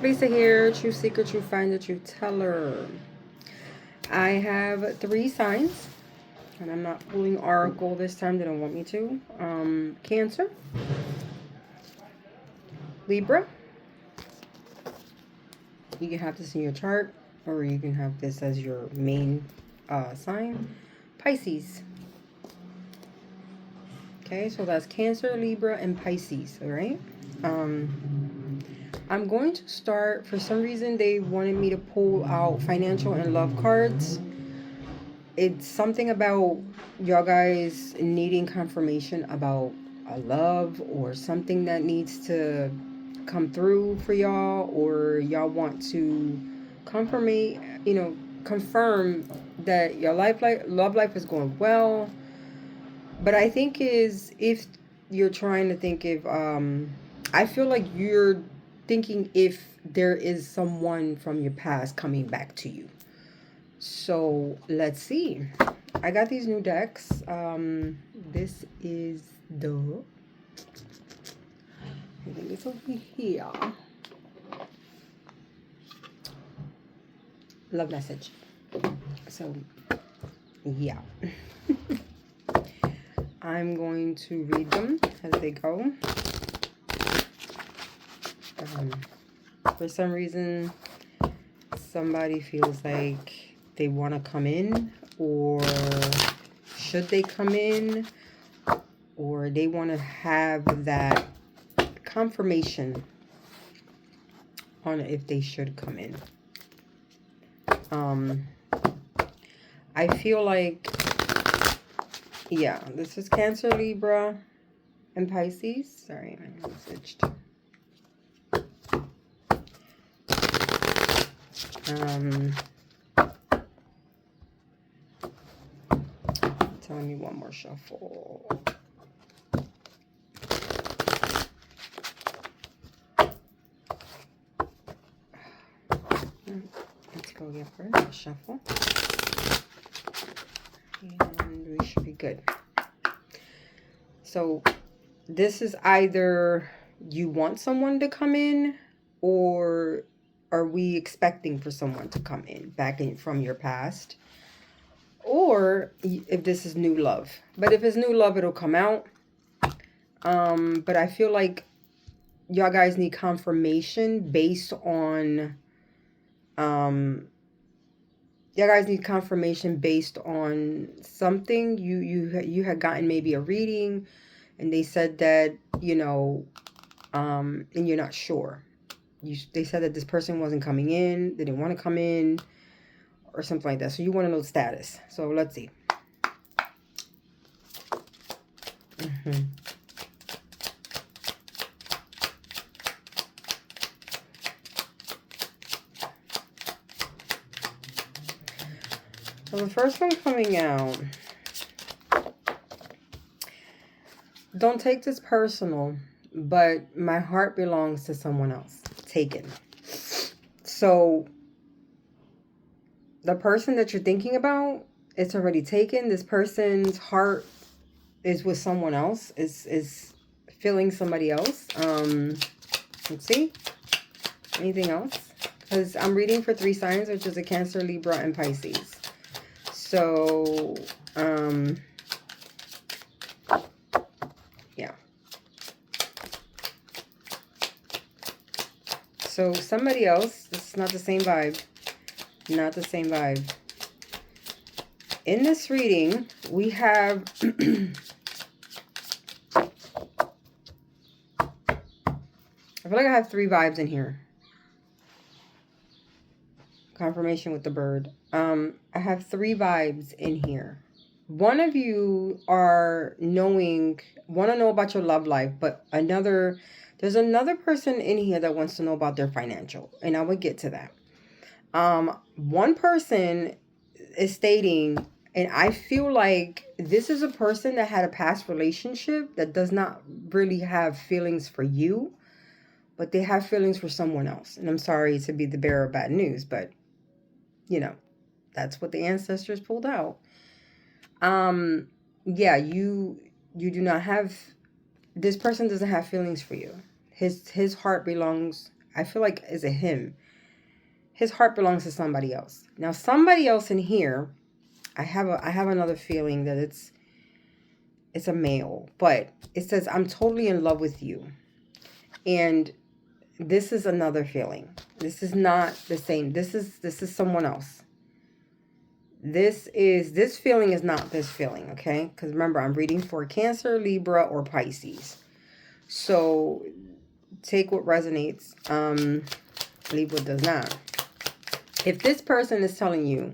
Lisa here, true seeker, true finder, true teller. I have 3 signs, and I'm not pulling oracle this time. They don't want me to. Cancer, Libra. You can have this in your chart, or you can have this as your main sign. Pisces. Okay, so that's Cancer, Libra, and Pisces. All right. I'm going to start. For some reason, they wanted me to pull out financial and love cards. It's something about y'all guys needing confirmation about a love or something that needs to come through for y'all, or y'all want to confirm that your love life is going well. But I think is if you're trying to think if I feel like you're thinking if there is someone from your past coming back to you. So let's see. I got these new decks. This is the, I think it's over here. Love message. So yeah. I'm going to read them as they go. For some reason, somebody feels like they want to come in, or should they come in, or they want to have that confirmation on if they should come in. I feel like, yeah, this is Cancer, Libra, and Pisces. Sorry, I switched. Telling me one more shuffle. Let's go again for a shuffle. And we should be good. So this is either you want someone to come in, or are we expecting for someone to come in back in from your past, or if this is new love. But if it's new love, it'll come out. But I feel like y'all guys need confirmation based on y'all guys need confirmation based on something you had gotten, maybe a reading, and they said that, and you're not sure. They said that this person wasn't coming in, they didn't want to come in, or something like that. So you want to know the status. So let's see. So the first one coming out, don't take this personal, but my heart belongs to someone else. Taken. So the person that you're thinking about, it's already taken. This person's heart is with someone else, is feeling somebody else. Let's see. Anything else? Because I'm reading for 3 signs, which is a Cancer, Libra, and Pisces. So, yeah. So somebody else, it's not the same vibe. Not the same vibe. In this reading, we have I feel like I have 3 vibes in here. Confirmation with the bird. I have 3 vibes in here. One of you want to know about your love life, but there's another person in here that wants to know about their financial, and I would get to that. One person is stating, and I feel like this is a person that had a past relationship that does not really have feelings for you, but they have feelings for someone else. And I'm sorry to be the bearer of bad news, but that's what the ancestors pulled out. Yeah, you do not have, this person doesn't have feelings for you. His heart belongs I feel like is a him. His heart belongs to somebody else. Now, somebody else in here, I have another feeling that it's a male, but it says, I'm totally in love with you. And this is another feeling. This is not the same. This is someone else. This feeling is not this feeling, okay? Because remember, I'm reading for Cancer, Libra, or Pisces. So take what resonates. Libra does not. If this person is telling you,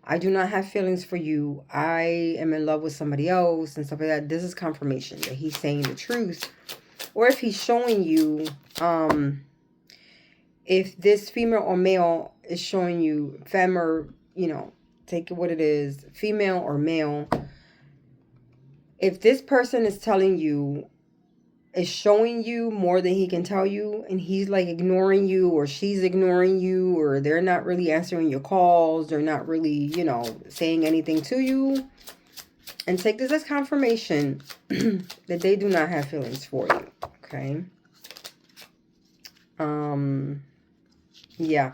I do not have feelings for you, I am in love with somebody else and stuff like that, this is confirmation that he's saying the truth. Or if he's showing you, if this female or male is showing you, femme or, you know, take it what it is, female or male, if this person is telling you, is showing you more than he can tell you, and he's like ignoring you, or she's ignoring you, or they're not really answering your calls, they're not really, you know, saying anything to you, and take this as confirmation that they do not have feelings for you, okay? Yeah.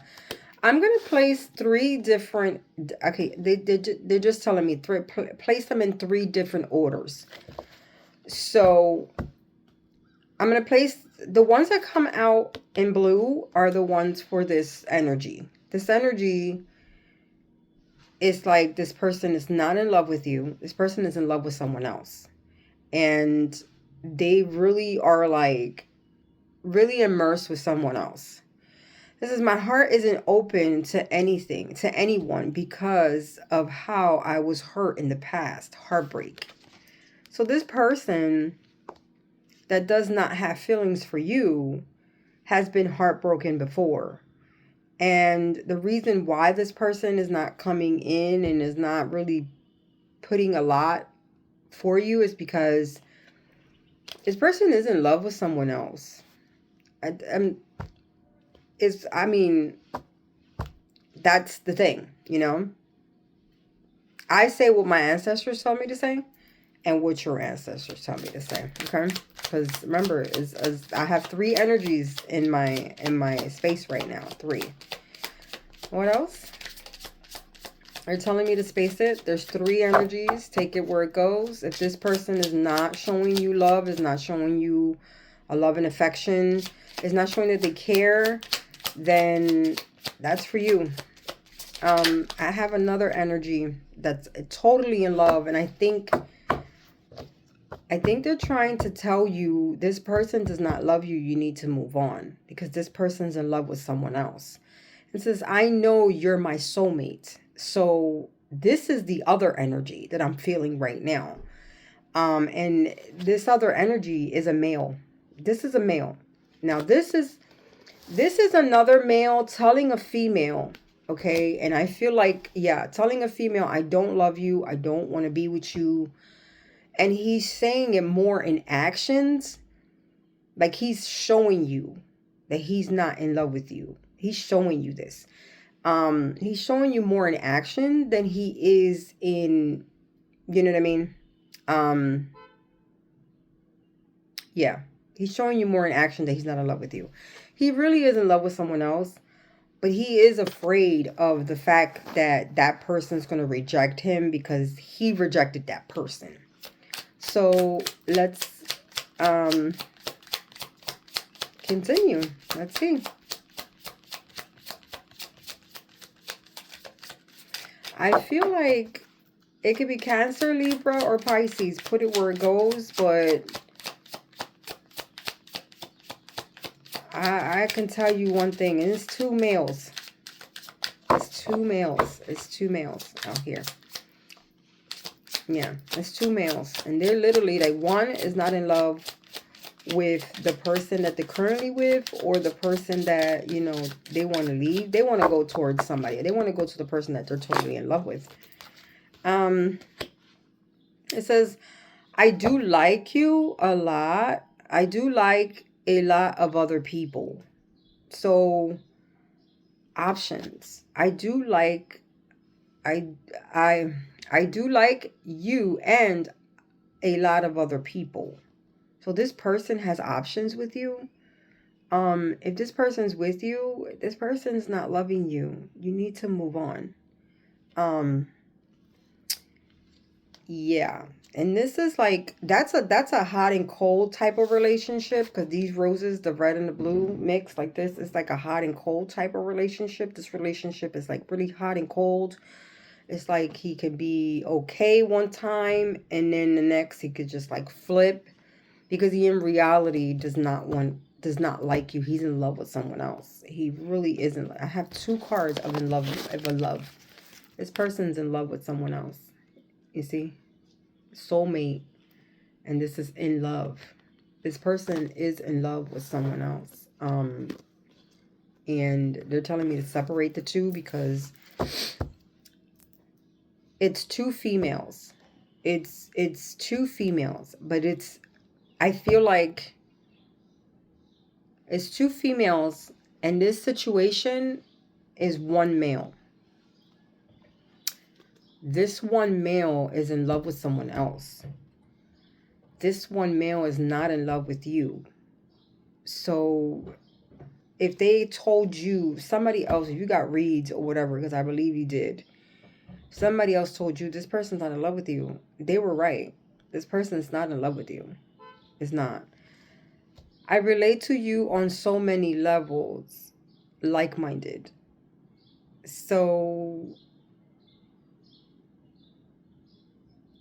I'm going to place 3 different, okay, they're just telling me place them in 3 different orders. So I'm going to place the ones that come out in blue are the ones for this energy. This energy is like this person is not in love with you. This person is in love with someone else. And they really are like really immersed with someone else. This is, my heart isn't open to anything, to anyone, because of how I was hurt in the past. Heartbreak. So this person that does not have feelings for you has been heartbroken before. And the reason why this person is not coming in and is not really putting a lot for you is because this person is in love with someone else. I mean, that's the thing, you know. I say what my ancestors tell me to say and what your ancestors tell me to say, okay? Because remember, I have 3 energies in my space right now. 3. What else? They're telling me to space it. There's 3 energies. Take it where it goes. If this person is not showing you love, is not showing you a love and affection, is not showing that they care, then that's for you. I have another energy that's totally in love, and I think they're trying to tell you this person does not love you. You need to move on because this person's in love with someone else. It says, I know you're my soulmate. So this is the other energy that I'm feeling right now. And this other energy is a male. This is a male. Now this is another male telling a female, okay? And I feel like, yeah, telling a female, I don't love you. I don't want to be with you. And he's saying it more in actions. Like he's showing you that he's not in love with you. He's showing you this. He's showing you more in action than he is in, you know what I mean? Yeah. He's showing you more in action that he's not in love with you. He really is in love with someone else, but he is afraid of the fact that that person's going to reject him because he rejected that person. So let's continue. Let's see. I feel like it could be Cancer, Libra, or Pisces. Put it where it goes, but I can tell you one thing, and it's 2 males. It's 2 males. It's 2 males out here. Yeah, it's 2 males. And they're literally like, one is not in love with the person that they're currently with, or the person that, you know, they want to leave. They want to go towards somebody. They want to go to the person that they're totally in love with. It says, I do like you a lot. I do like a lot of other people. So options. I do like you and a lot of other people. So this person has options with you. If this person's with you, this person's not loving you. You need to move on. Um, yeah. And this is like that's a hot and cold type of relationship, because these roses, the red and the blue mix like this, is like a hot and cold type of relationship. This relationship is like really hot and cold. It's like he could be okay one time and then the next he could just like flip, because he in reality does not like you. He's in love with someone else. He really isn't. I have two cards of in love of a love. This person's in love with someone else. You see? Soulmate. And this is in love. This person is in love with someone else. And they're telling me to separate the two because it's two females. It's two females, but I feel like it's two females, and this situation is one male. This one male is in love with someone else. This one male is not in love with you. So if they told you, somebody else, if you got reads or whatever, because I believe you did, somebody else told you this person's not in love with you, they were right. This person's not in love with you. It's not. I relate to you on so many levels, like-minded. So,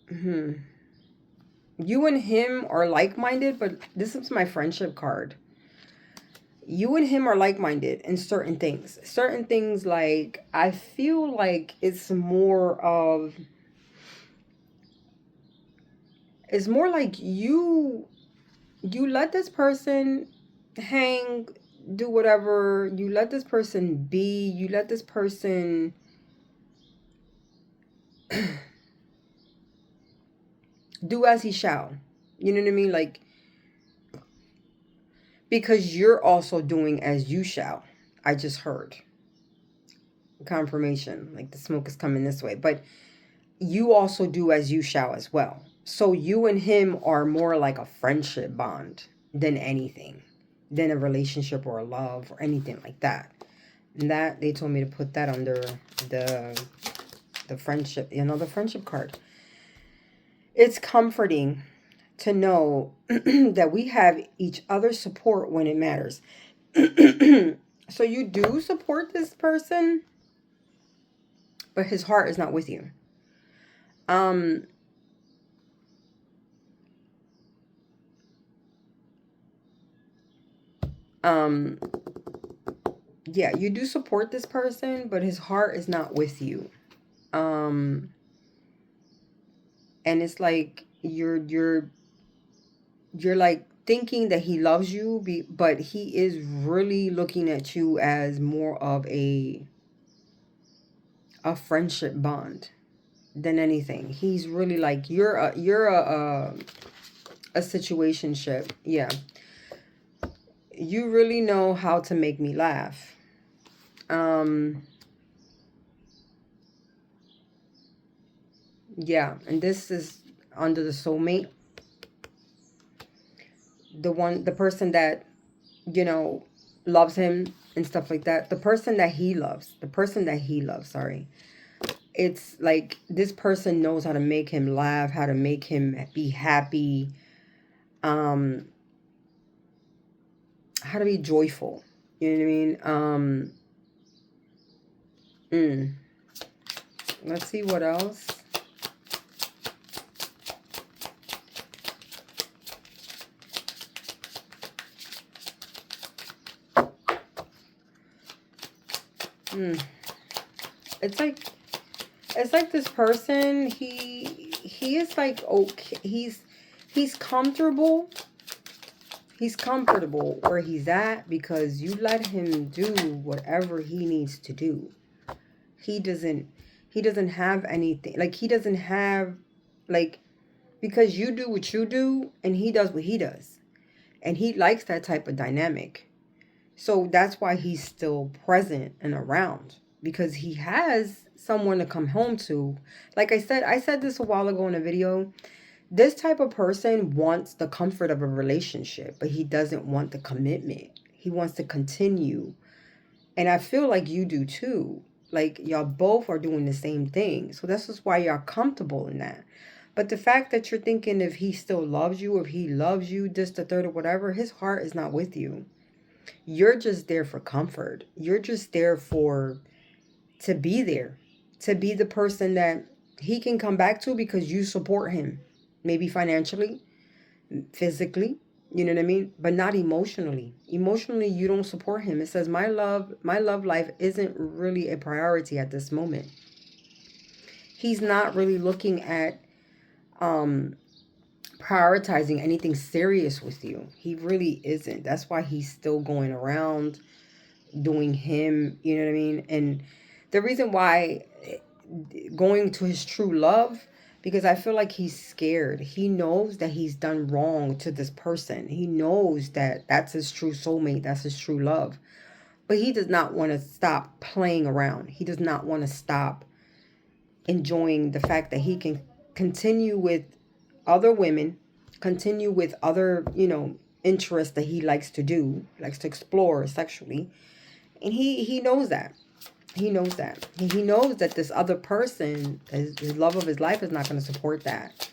you and him are like-minded, but this is my friendship card. You and him are like-minded in certain things. Certain things, like, I feel like it's more like you let this person hang, do whatever. You let this person be. You let this person do as he shall. You know what I mean? Like, because you're also doing as you shall. I just heard confirmation, like the smoke is coming this way, but you also do as you shall as well. So you and him are more like a friendship bond than anything, than a relationship or a love or anything like that. And that, they told me to put that under the friendship, the friendship card. It's comforting to know that we have each other's support when it matters. So you do support this person, but his heart is not with you. Yeah, you do support this person, but his heart is not with you. And it's like you're like thinking that he loves you, but he is really looking at you as more of a friendship bond than anything. He's really like, you're a situationship. Yeah. You really know how to make me laugh. Yeah, and this is under the soulmate. The person that, loves him and stuff like that. The person that he loves. Sorry. It's like this person knows how to make him laugh, how to make him be happy, how to be joyful. You know what I mean? Let's see what else. It's like this person, he is like, okay, he's comfortable. He's comfortable where he's at because you let him do whatever he needs to do. He doesn't have anything. Like, he doesn't have, like, because you do what you do and he does what he does. And he likes that type of dynamic. So that's why he's still present and around, because he has someone to come home to. Like I said this a while ago in a video. This type of person wants the comfort of a relationship, but he doesn't want the commitment. He wants to continue. And I feel like you do too. Like y'all both are doing the same thing. So this is why y'all comfortable in that. But the fact that you're thinking if he still loves you, if he loves you, this, the third, or whatever, his heart is not with you. You're just there for comfort. You're just there to be there. To be the person that he can come back to because you support him. Maybe financially, physically, you know what I mean? But not emotionally. Emotionally, you don't support him. It says, my love life isn't really a priority at this moment. He's not really looking at prioritizing anything serious with you. He really isn't. That's why he's still going around doing him, you know what I mean? And the reason why going to his true love, because I feel like he's scared. He knows that he's done wrong to this person. He knows that that's his true soulmate. That's his true love. But he does not want to stop playing around. He does not want to stop enjoying the fact that he can continue with other women, continue with other, interests that he likes to do, likes to explore sexually. And he knows that. He knows that. He knows that this other person, his love of his life, is not going to support that.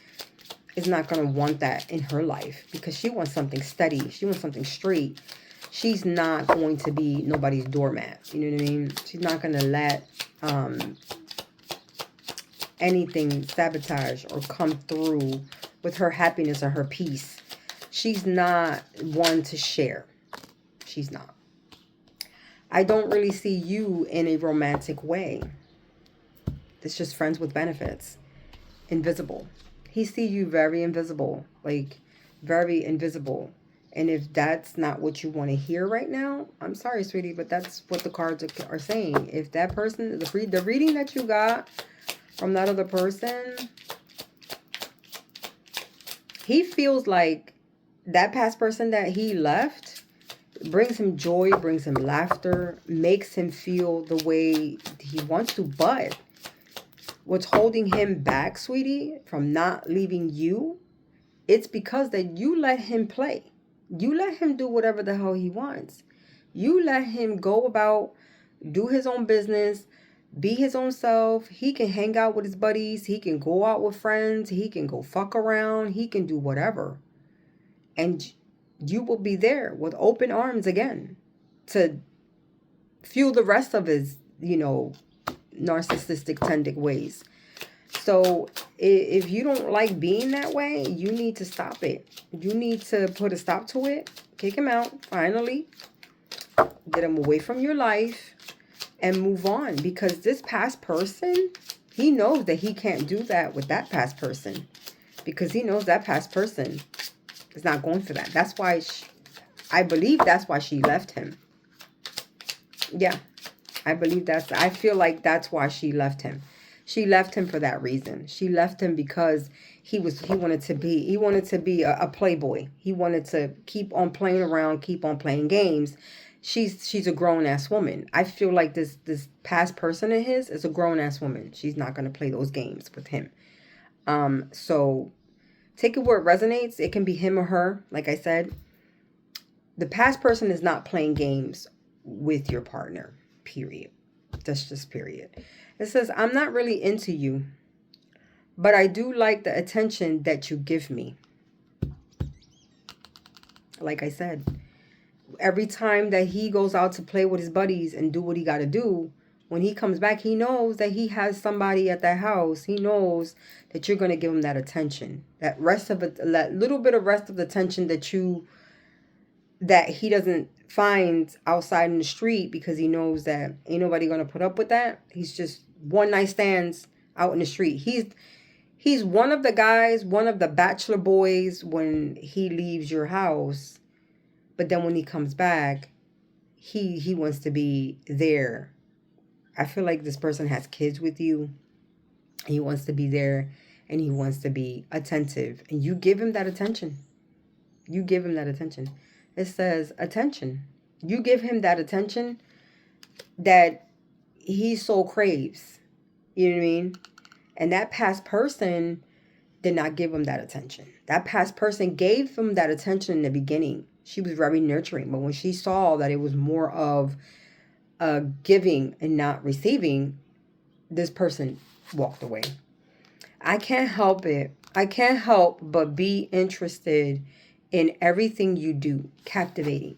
Is not going to want that in her life because she wants something steady. She wants something straight. She's not going to be nobody's doormat. You know what I mean? She's not going to let anything sabotage or come through with her happiness or her peace. She's not one to share. She's not. I don't really see you in a romantic way. It's just friends with benefits. Invisible. He sees you very invisible. Like, very invisible. And if that's not what you want to hear right now, I'm sorry, sweetie, but that's what the cards are saying. If that person, the reading that you got from that other person, he feels like that past person that he left brings him joy, brings him laughter, makes him feel the way he wants to. But what's holding him back, sweetie, from not leaving you, it's because that you let him play. You let him do whatever the hell he wants. You let him go about, do his own business, be his own self. He can hang out with his buddies. He can go out with friends. He can go fuck around. He can do whatever. And you will be there with open arms again to fuel the rest of his, narcissistic tendencies ways. So if you don't like being that way, you need to stop it. You need to put a stop to it. Kick him out, finally. Get him away from your life and move on. Because this past person, he knows that he can't do that with that past person. Because he knows that past person is not going for that. That's why I believe that's why she left him. Yeah, I feel like that's why she left him. She left him for that reason. She left him because he wanted to be a playboy. He wanted to keep on playing around, keep on playing games. She's a grown ass woman. I feel like this past person of his is a grown ass woman. She's not going to play those games with him. So take it where it resonates. It can be him or her. Like I said, the past person is not playing games with your partner, period. That's just period. It says, I'm not really into you, but I do like the attention that you give me. Like I said, every time that he goes out to play with his buddies and do what he got to do, when he comes back, he knows that he has somebody at that house. He knows that you're going to give him that attention, that little bit of rest of the attention that he doesn't find outside in the street, because he knows that ain't nobody going to put up with that. He's just one night stands out in the street. He's one of the guys, one of the bachelor boys when he leaves your house. But then when he comes back, he wants to be there. I feel like this person has kids with you. He wants to be there and he wants to be attentive. And you give him that attention. You give him that attention. It says attention. You give him that attention that he so craves. You know what I mean? And that past person did not give him that attention. That past person gave him that attention in the beginning. She was very nurturing. But when she saw that it was more of giving and not receiving, this person walked away. I can't help it. I can't help but be interested in everything you do. Captivating.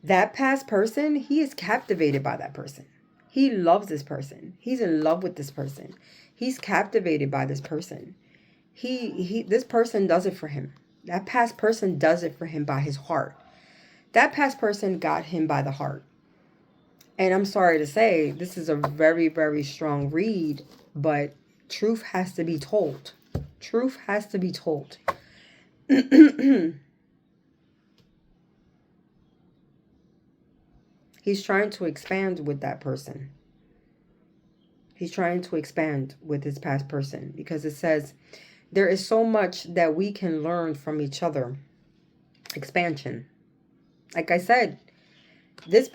That past person, he is captivated by that person. He loves this person. He's in love with this person. He's captivated by this person. This person does it for him. That past person does it for him by his heart. That past person got him by the heart. And I'm sorry to say, this is a very, very strong read, but truth has to be told. Truth has to be told. He's trying to expand with that person. He's trying to expand with his past person, because it says there is so much that we can learn from each other. Expansion. Like I said, your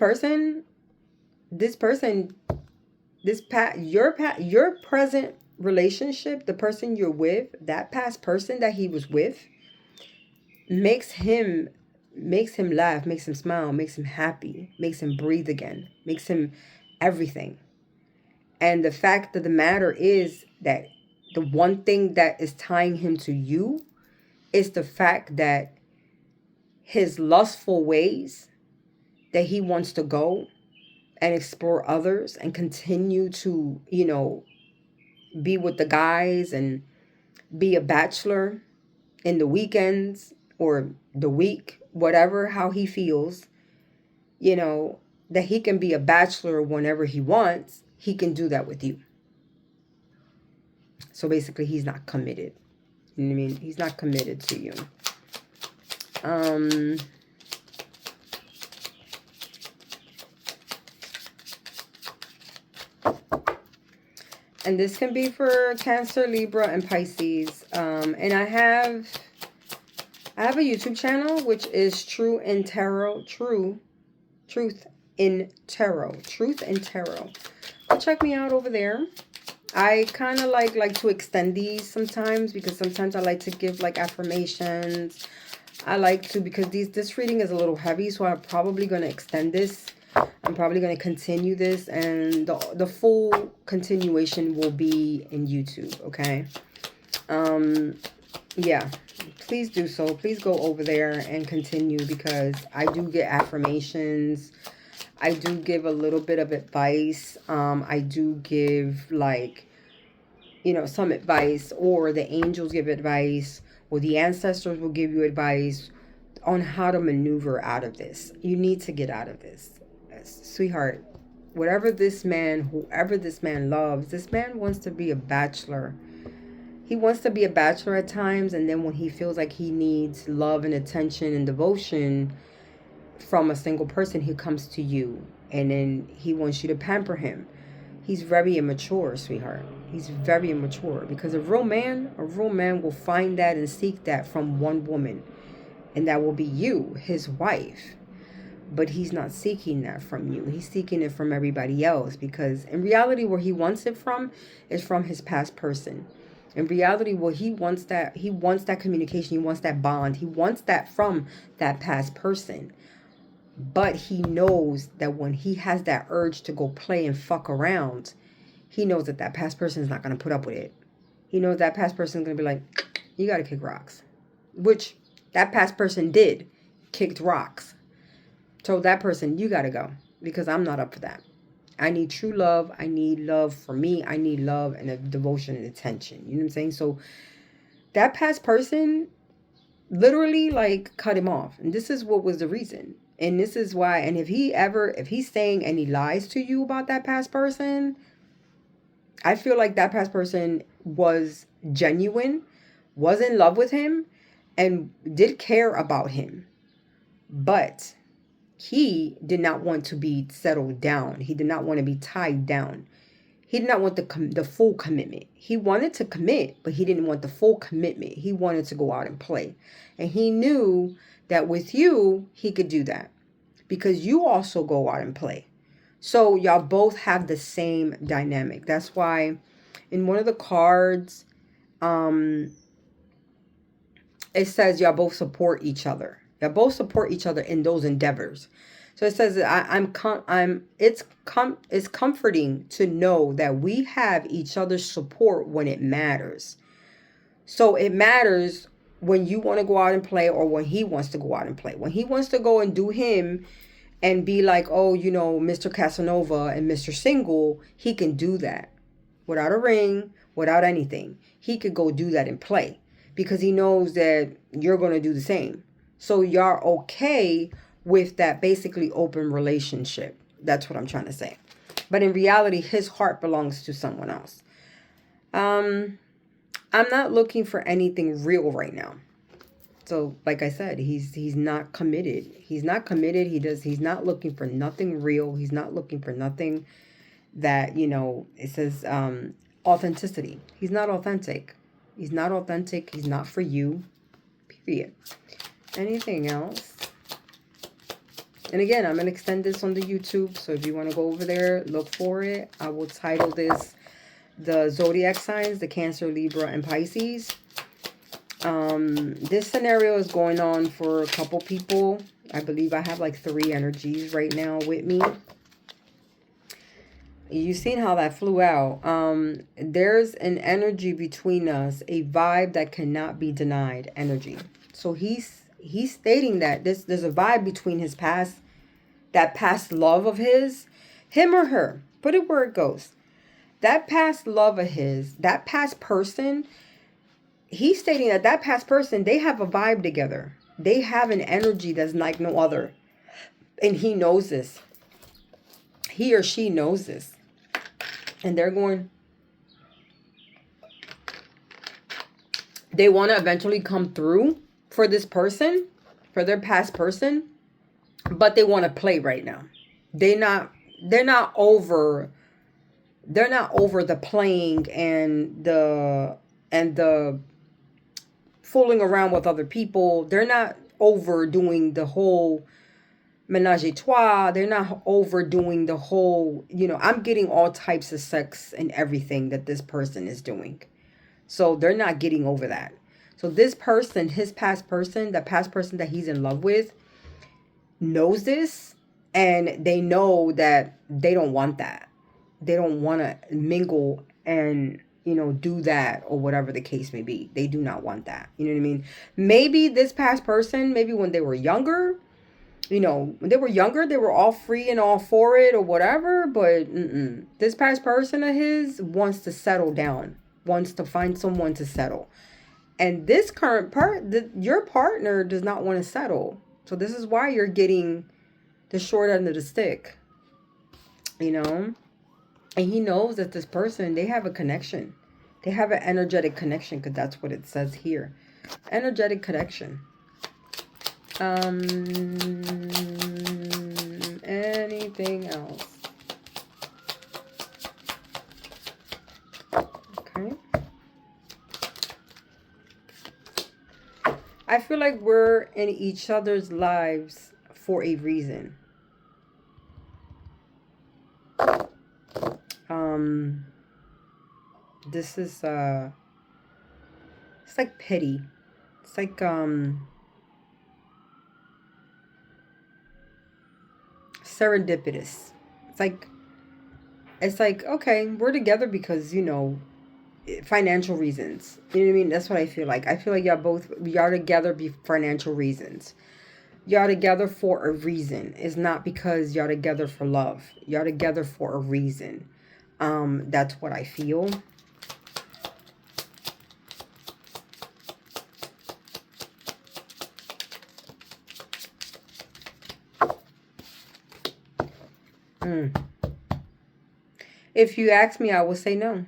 present relationship, the person you're with, that past person that he was with, makes him laugh, makes him smile, makes him happy, makes him breathe again, makes him everything. And the fact of the matter is that the one thing that is tying him to you is the fact that his lustful ways, that he wants to go and explore others and continue to, be with the guys and be a bachelor in the weekends or the week, whatever, how he feels, that he can be a bachelor whenever he wants. He can do that with you. So basically, he's not committed. You know what I mean? He's not committed to you. And this can be for Cancer, Libra, and Pisces. And I have a YouTube channel, which is Truth in Tarot. Go check me out over there. I kind of like to extend these sometimes, because sometimes I like to give like affirmations. I like to, because this reading is a little heavy, so I'm probably going to extend this. I'm probably going to continue this, and the full continuation will be in YouTube, okay? Yeah, please do so. Please go over there and continue, because I do get affirmations. I do give a little bit of advice. I do give, like, some advice, or the angels give advice, or the ancestors will give you advice on how to maneuver out of this. You need to get out of this. Sweetheart, whoever this man loves, this man wants to be a bachelor. He wants to be a bachelor at times, and then when he feels like he needs love and attention and devotion from a single person, he comes to you, and then he wants you to pamper him. He's very immature, sweetheart. He's very immature, because a real man will find that and seek that from one woman, and that will be you, his wife. But he's not seeking that from you. He's seeking it from everybody else, because in reality, where he wants it from is from his past person. In reality, well, he wants that communication, he wants that bond, he wants that from that past person. But he knows that when he has that urge to go play and fuck around, he knows that past person is not going to put up with it. He knows that past person is going to be like, you got to kick rocks. Which that past person did, kicked rocks. Told that person, you got to go, because I'm not up for that. I need true love. I need love for me. I need love and a devotion and attention. You know what I'm saying? So that past person literally like cut him off. And this is what was the reason. And this is why. And if he's saying any lies to you about that past person, I feel like that past person was genuine, was in love with him, and did care about him. But he did not want to be settled down. He did not want to be tied down. He did not want the full commitment. He wanted to commit, but he didn't want the full commitment. He wanted to go out and play. And he knew that with you, he could do that, because you also go out and play. So y'all both have the same dynamic. That's why in one of the cards, it says y'all both support each other. Y'all both support each other in those endeavors. So it says it's comforting to know that we have each other's support when it matters. So it matters when you want to go out and play or when he wants to go out and play. When he wants to go and do him and be like, oh, you know, Mr. Casanova and Mr. Single, he can do that without a ring, without anything. He could go do that and play because he knows that you're going to do the same. So you're okay with that basically open relationship. That's what I'm trying to say. But in reality, his heart belongs to someone else. I'm not looking for anything real right now. So, like I said, he's not committed. He's not committed. He's not looking for nothing real. He's not looking for nothing that, you know, it says authenticity. He's not authentic. He's not authentic. He's not for you. Period. Anything else? And again, I'm going to extend this on the YouTube. So if you want to go over there, look for it. I will title this the zodiac signs, the Cancer, Libra, and Pisces. This scenario is going on for a couple people. I believe I have like 3 energies right now with me. You've seen how that flew out. There's an energy between us, a vibe that cannot be denied energy. So he's stating that there's a vibe between his past, that past love of him or her. Put it where it goes. That past love of his, that past person, he's stating that past person, they have a vibe together. They have an energy that's like no other. And he knows this. He or she knows this. And they're going, they want to eventually come through for this person, for their past person, but they want to play right now. They're not over the playing and the fooling around with other people. They're not overdoing the whole menage a trois. They're not overdoing the whole, you know, I'm getting all types of sex and everything that this person is doing. So they're not getting over that. So this person, his past person, the past person that he's in love with, knows this, and they know that they don't want that. They don't want to mingle and, you know, do that or whatever the case may be. They do not want that. You know what I mean? Maybe this past person, maybe when they were younger, you know, when they were younger, they were all free and all for it or whatever. But this past person of his wants to settle down, wants to find someone to settle. And this current your partner does not want to settle. So this is why you're getting the short end of the stick, you know? And he knows that this person, they have a connection. They have an energetic connection, because that's what it says here. Energetic connection. Anything else? Okay. I feel like we're in each other's lives for a reason. This is it's like pity. It's like serendipitous. It's like, okay, we're together because, you know, financial reasons. You know what I mean? That's what I feel like. I feel like y'all together be financial reasons. Y'all together for a reason. It's not because y'all together for love. Y'all together for a reason. That's what I feel. If you ask me, I will say no.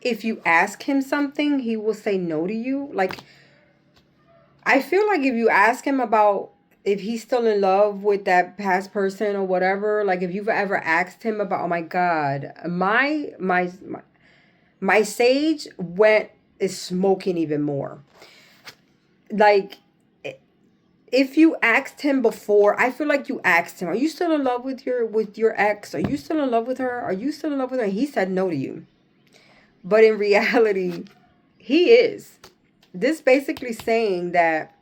If you ask him something, he will say no to you. Like, I feel like if you ask him about if he's still in love with that past person or whatever, like if you've ever asked him about, oh my God, my sage is smoking even more. Like, if you asked him before, I feel like you asked him, are you still in love with your ex? Are you still in love with her? Are you still in love with her? And he said no to you. But in reality, he is. This basically saying that,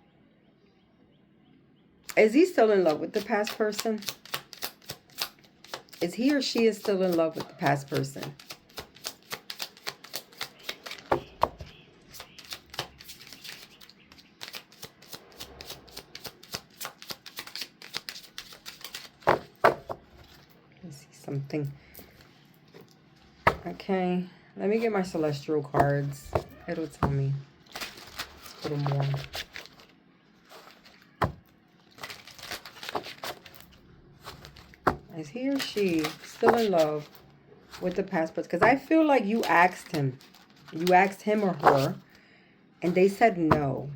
is he still in love with the past person? Is he or she is still in love with the past person? Let's see something. Okay, let me get my celestial cards. It'll tell me a little more. Is he or she still in love with the past person? Because I feel like you asked him. You asked him or her, and they said no.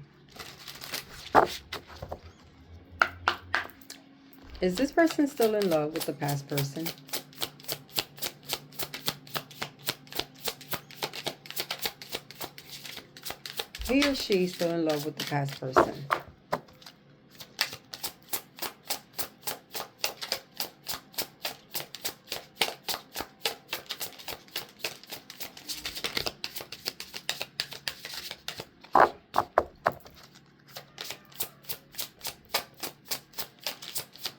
Is this person still in love with the past person? He or she still in love with the past person?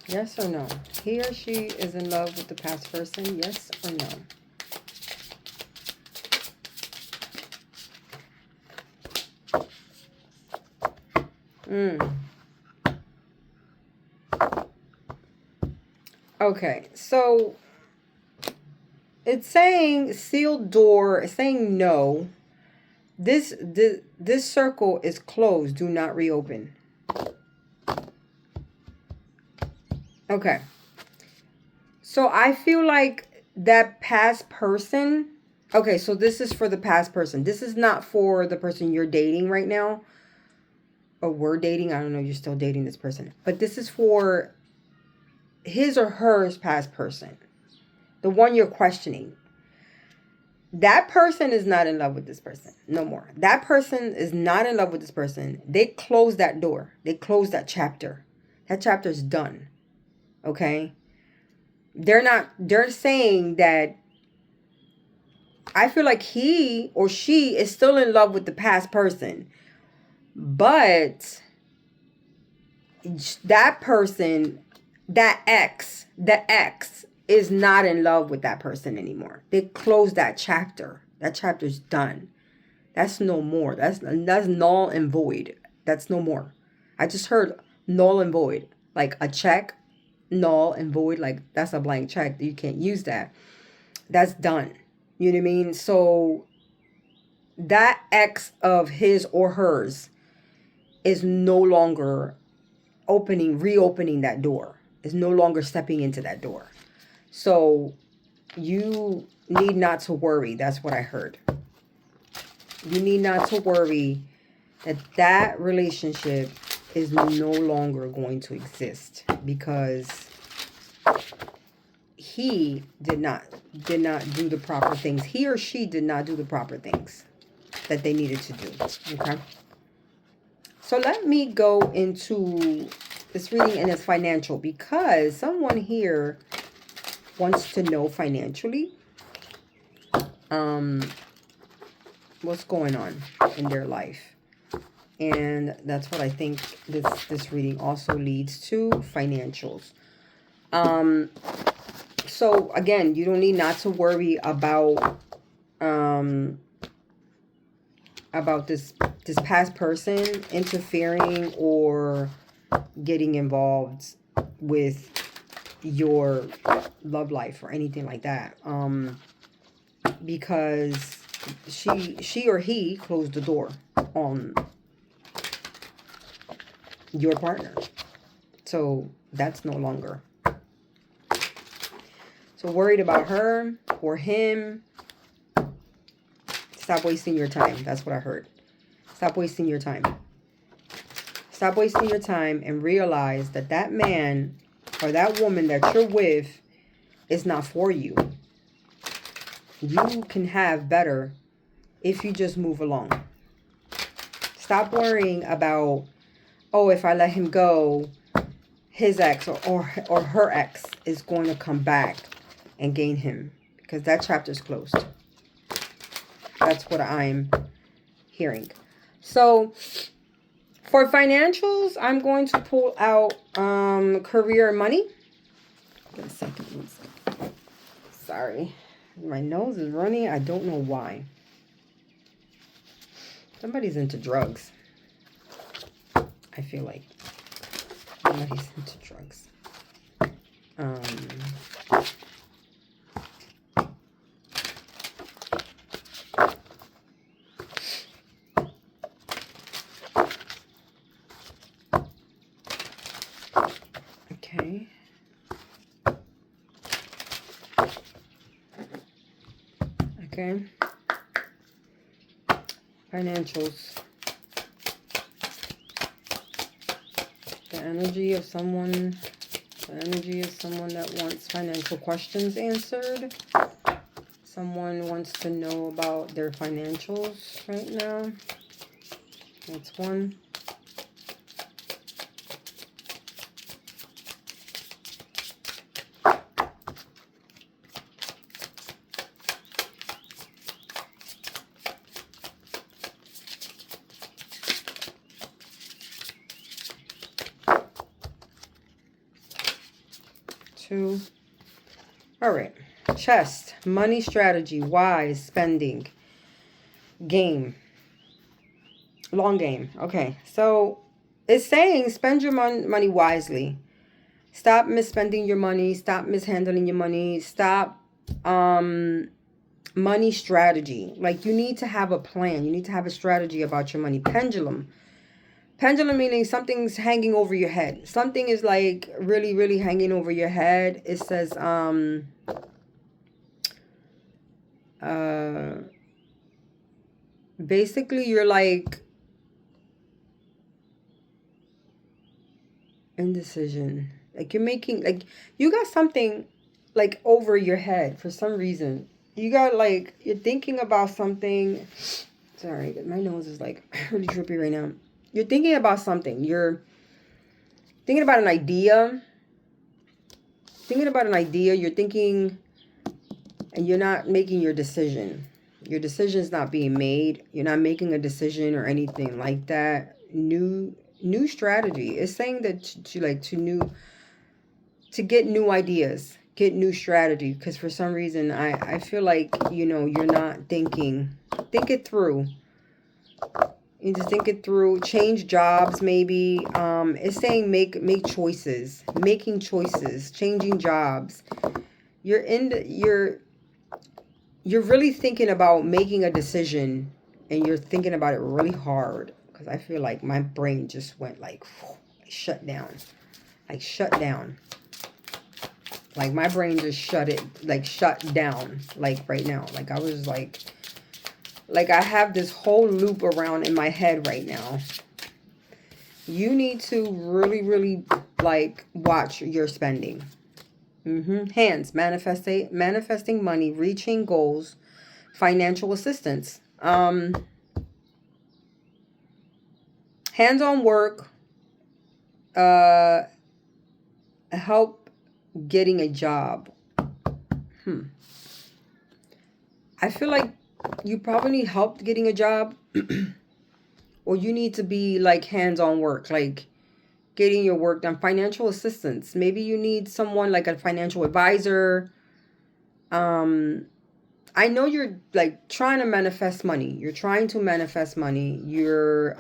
Yes or no? He or she is in love with the past person? Yes or no? Okay, so it's saying sealed door. It's saying no. This circle is closed. Do not reopen. Okay. So I feel like that past person. Okay, so this is for the past person. This is not for the person you're dating right now. Or we're dating. I don't know. You're still dating this person. But this is for his or her past person. The one you're questioning. That person is not in love with this person. No more. That person is not in love with this person. They closed that door. They closed that chapter. That chapter's done. Okay? They're saying that I feel like he or she is still in love with the past person. But that person, the ex is not in love with that person anymore. They closed that chapter. That chapter's done. That's no more. That's null and void. That's no more. I just heard null and void. Like a check, null and void. Like that's a blank check. You can't use that. That's done. You know what I mean? So that ex of his or hers is no longer reopening that door. Is no longer stepping into that door. So you need not to worry. That's what I heard. You need not to worry that relationship is no longer going to exist because he did not do the proper things. He or she did not do the proper things that they needed to do. Okay. So let me go into this reading and it's financial because someone here wants to know financially what's going on in their life. And that's what I think this reading also leads to, financials. So again, you don't need not to worry about this past person interfering or getting involved with your love life or anything like that. Because she or he closed the door on your partner. So that's no longer. So worried about her or him. Stop wasting your time. That's what I heard. Stop wasting your time. Stop wasting your time and realize that that man or that woman that you're with is not for you. You can have better if you just move along. Stop worrying about, oh, if I let him go, his ex or her ex is going to come back and gain him. Because that chapter's closed. That's what I'm hearing. So for financials, I'm going to pull out career and money. Give a second. 1 second. Sorry. My nose is running. I don't know why. Somebody's into drugs. I feel like somebody's into drugs. Okay. Okay. Financials. The energy of someone. The energy of someone that wants financial questions answered. Someone wants to know about their financials right now. That's one. Two. All right. Chest, money strategy, wise, spending, game, long game. Okay. So it's saying spend your money wisely. Stop misspending your money. Stop mishandling your money. Stop money strategy. Like, you need to have a plan. You need to have a strategy about your money. Pendulum. Pendulum meaning something's hanging over your head. Something is like really, really hanging over your head. It says, basically you're like indecision. Like, you're making, like, you got something like over your head for some reason. You got like, you're thinking about something. Sorry, my nose is like really trippy right now. You're thinking about something. You're thinking about an idea. You're thinking, and you're not making your decision. Your decision's not being made. You're not making a decision or anything like that. New strategy. It's saying that to get new ideas, get new strategy. Because for some reason, I feel like, you know, you're not thinking. Think it through. You need to think it through. Change jobs, maybe. It's saying make choices. Making choices. Changing jobs. You're really thinking about making a decision, and you're thinking about it really hard. Because I feel like my brain just went like shut down. Like shut down. Like my brain just shut down. Like right now. Like I was like I have this whole loop around in my head right now. You need to really, really like watch your spending. Hands, manifesting money, reaching goals, financial assistance, hands-on work, help getting a job. I feel like you probably need help getting a job, or you need to be like hands-on work, like getting your work done. Financial assistance. Maybe you need someone like a financial advisor. I know you're like trying to manifest money. You're trying to manifest money. You're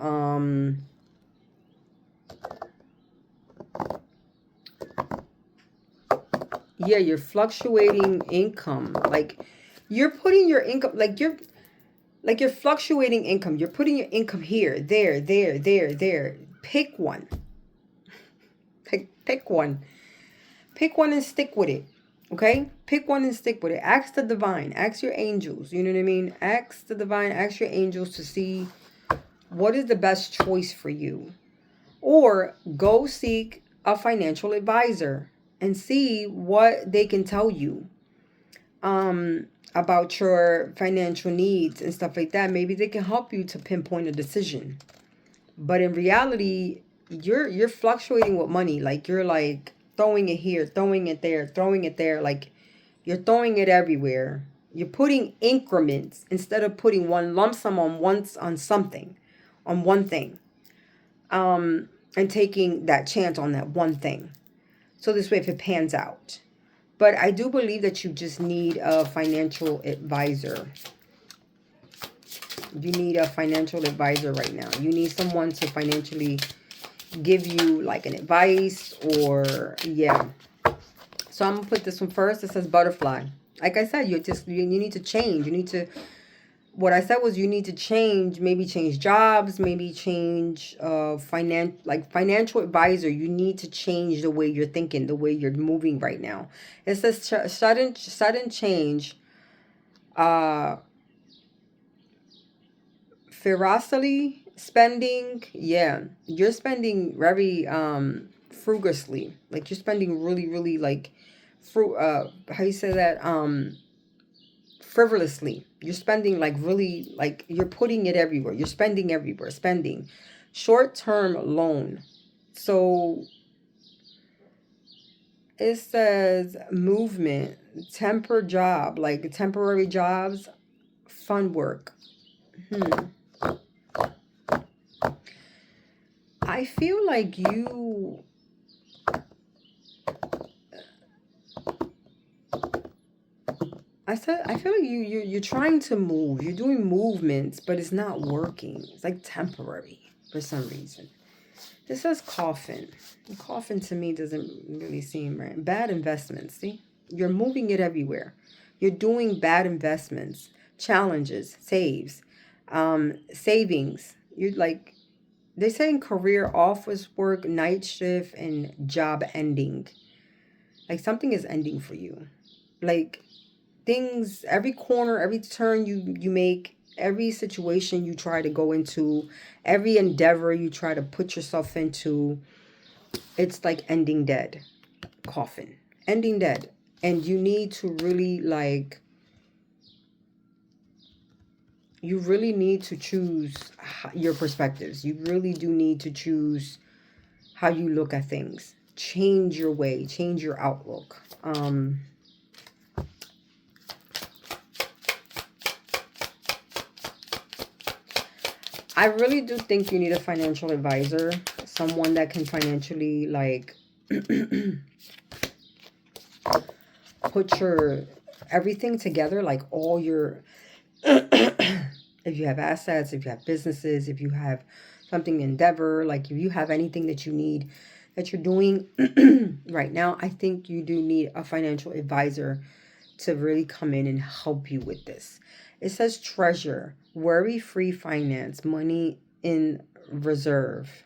yeah, you're fluctuating income. Like you're putting your income, like you're fluctuating income. You're putting your income here, there. Pick one. Pick one. Pick one and stick with it. Okay? Pick one and stick with it. Ask the divine. Ask your angels. You know what I mean? Ask the divine. Ask your angels to see what is the best choice for you. Or go seek a financial advisor and see what they can tell you about your financial needs and stuff like that. Maybe they can help you to pinpoint a decision. But in reality, you're fluctuating with money. Like you're like throwing it here, throwing it there. Like you're throwing it everywhere. You're putting increments instead of putting one lump sum on something, on one thing. And taking that chance on that one thing. So this way, if it pans out. But I do believe that you just need a financial advisor. You need a financial advisor right now. You need someone to financially give you like an advice or, yeah. So I'm going to put this one first. It says butterfly. Like I said, you need to change. You need to, what I said was you need to change, maybe change jobs, maybe change financial advisor. You need to change the way you're thinking, the way you're moving right now. It says sudden change. Ferocity, spending. Yeah, you're spending very frugally. Like you're spending really like how you say that, frivolously. You're spending like really, like you're putting it everywhere. You're spending everywhere. Spending. Short-term loan. So it says movement, job, like temporary jobs, fun work. I feel like you, I feel like you're trying to move. You're doing movements, but it's not working. It's like temporary for some reason. This says coffin. Coffin to me doesn't really seem right. Bad investments. See, you're moving it everywhere. You're doing bad investments, challenges, savings. You're like, they're saying career, office work, night shift, and job ending. Like something is ending for you. Like things, every corner, every turn you make, every situation you try to go into, every endeavor you try to put yourself into, it's like ending dead. Coffin. Ending dead. And you need to really like, you really need to choose your perspectives. You really do need to choose how you look at things. Change your way. Change your outlook. I really do think you need a financial advisor. Someone that can financially like put your everything together, like all your if you have assets, if you have businesses, if you have something endeavor, like if you have anything that you need that you're doing right now, I think you do need a financial advisor to really come in and help you with this. It says treasure, worry-free finance, money in reserve,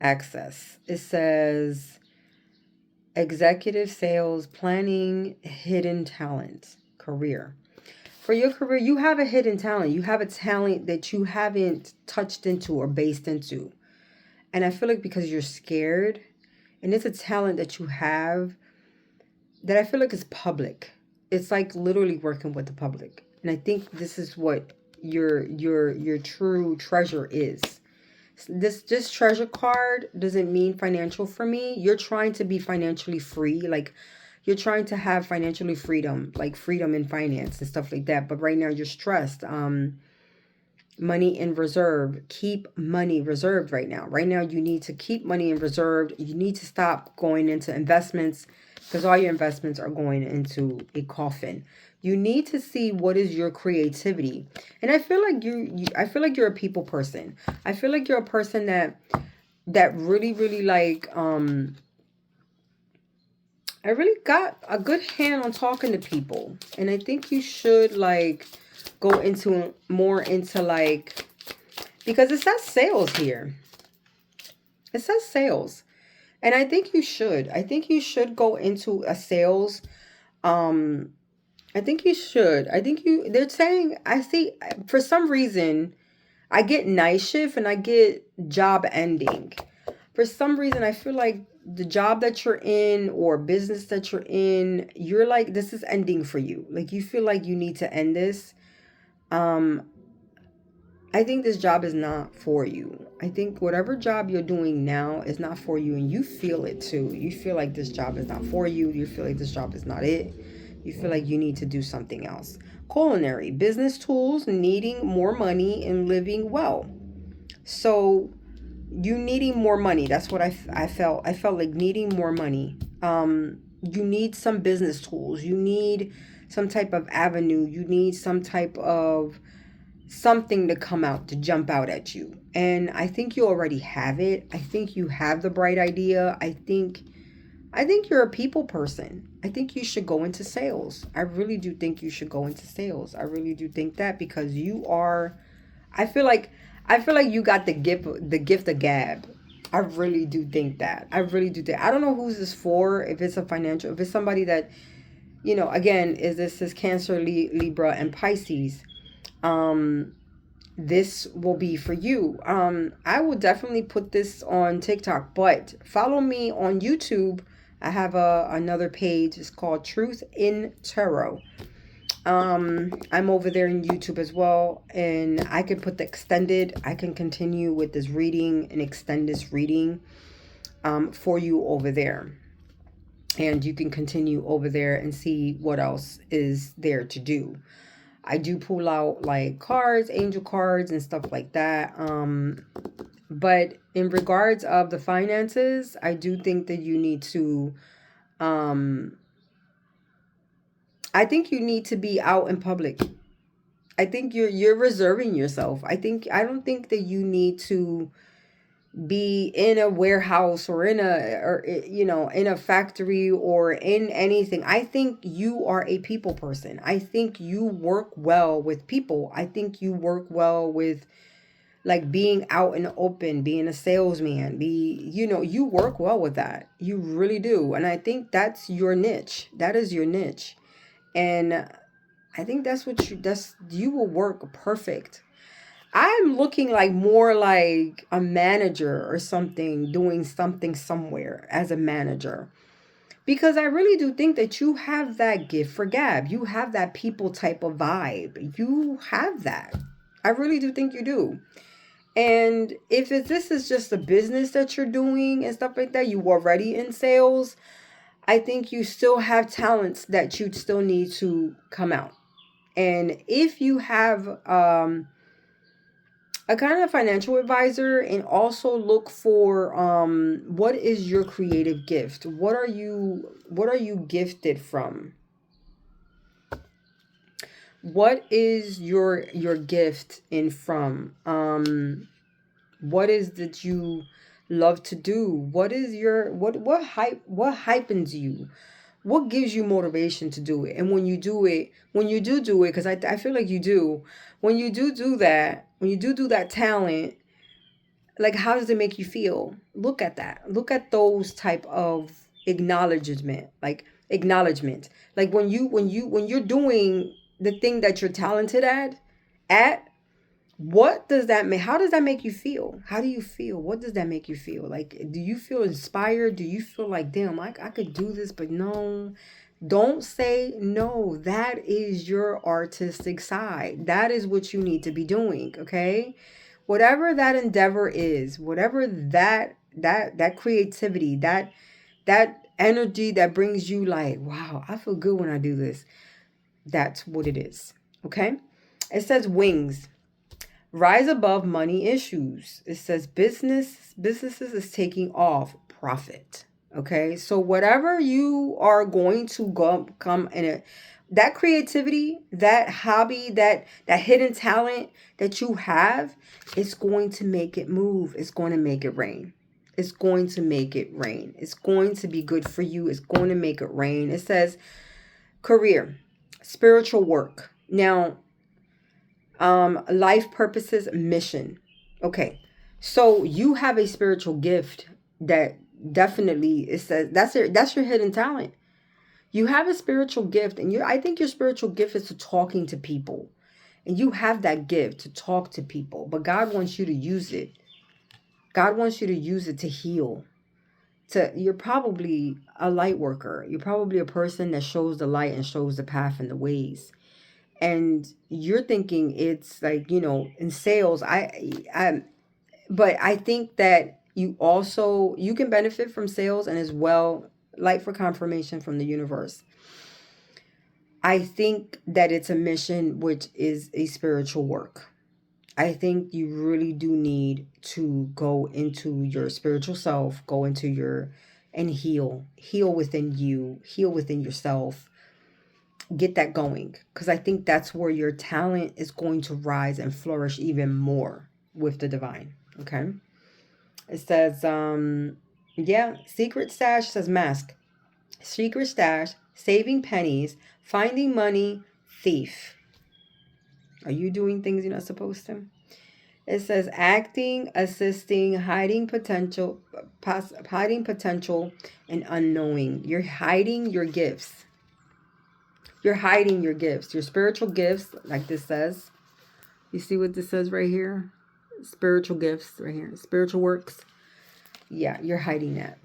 access. It says executive sales, planning, hidden talent, career. For your career, you have a hidden talent. You have a talent that you haven't touched into or based into. And I feel like because you're scared, and it's a talent that you have that I feel like is public. It's like literally working with the public. And I think this is what your true treasure is. This treasure card doesn't mean financial for me. You're trying to be financially free. Like you're trying to have financially freedom, like freedom in finance and stuff like that. But right now you're stressed. Money in reserve. Keep money reserved right now. Right now you need to keep money in reserve. You need to stop going into investments because all your investments are going into a coffin. You need to see what is your creativity. And I feel like I feel like you're a people person. I feel like you're a person that really like I really got a good hand on talking to people. And I think you should like go into more into like, because it says sales here. It says sales. And I think you should. I think you should go into a sales. I think you should. They're saying, I see, for some reason, I get night shift and I get job ending. For some reason, I feel like the job that you're in or business that you're in, you're like, this is ending for you. Like you feel like you need to end this. I think this job is not for you. I think whatever job you're doing now is not for you, and you feel it too. You feel like this job is not for you. You feel like this job is not it. You feel like you need to do something else. Culinary, business tools, needing more money and living well. So you needing more money. That's what I felt. I felt like needing more money. You need some business tools. You need some type of avenue. You need some type of something to come out, to jump out at you. And I think you already have it. I think you have the bright idea. I think you're a people person. I think you should go into sales. I really do think you should go into sales. I really do think that, because you are, I feel like I feel like you got the gift of gab. I really do think that. I really do think. I don't know who's this for. If it's a financial, if it's somebody that, again, is Cancer, Libra, and Pisces. Um, this will be for you. I will definitely put this on TikTok, but follow me on YouTube. I have another page. It's called Truth in Tarot. I'm over there in YouTube as well, and I can put the extended. I can continue with this reading and extend this reading for you over there, and you can continue over there and see what else is there to do. I do pull out like cards, angel cards and stuff like that. But in regards of the finances, I do think that you need to um I think you need to be out in public. I think you're reserving yourself. I don't think that you need to be in a warehouse or in a factory or in anything. I think you are a people person. I think you work well with people. I think you work well with like being out in the open, being a salesman, you work well with that. You really do. And I think that's your niche. That is your niche. And I think you will work perfect. I'm looking like more like a manager or something, doing something somewhere as a manager. Because I really do think that you have that gift for gab. You have that people type of vibe. You have that. I really do think you do. And if this is just a business that you're doing and stuff like that, you already in sales, I think you still have talents that you still need to come out. And if you have a kind of financial advisor, and also look for what is your creative gift? What are you gifted from? What is your gift in from? What is that you love to do? What is your what hypens you? What gives you motivation to do it? And when you do it, because I feel like you do, when you do that talent, like how does it make you feel? Look at that. Look at those type of acknowledgement. Like when you're doing the thing that you're talented at what does that mean? How does that make you feel? How do you feel? What does that make you feel? Like, do you feel inspired? Do you feel like, damn, I could do this, but no? Don't say no. That is your artistic side. That is what you need to be doing, okay? Whatever that endeavor is, whatever that creativity, that energy that brings you like, wow, I feel good when I do this. That's what it is, okay? It says wings. Rise above money issues. It says businesses is taking off profit. Okay. So whatever you are going to come in it, that creativity, that hobby, that hidden talent that you have, it's going to make it move. It's going to make it rain. It's going to make it rain. It's going to be good for you. It's going to make it rain. It says career, spiritual work. Now, life purposes, mission. Okay. So you have a spiritual gift that definitely, it says that's your hidden talent. You have a spiritual gift, and I think your spiritual gift is to talking to people. And you have that gift to talk to people, but God wants you to use it. God wants you to use it to heal. You're probably a light worker. You're probably a person that shows the light and shows the path and the ways. And you're thinking it's like, in sales, but I think that you can benefit from sales, and as well, light for confirmation from the universe. I think that it's a mission which is a spiritual work. I think you really do need to go into your spiritual self, go into your and heal within you, heal within yourself, get that going. Because I think that's where your talent is going to rise and flourish even more with the divine. Okay. It says, yeah, secret stash says mask. Secret stash, saving pennies, finding money, thief. Are you doing things you're not supposed to? It says acting, assisting, hiding potential, and unknowing. You're hiding your gifts. You're hiding your gifts, your spiritual gifts, like this says. You see what this says right here? Spiritual gifts right here. Spiritual works. Yeah, you're hiding that.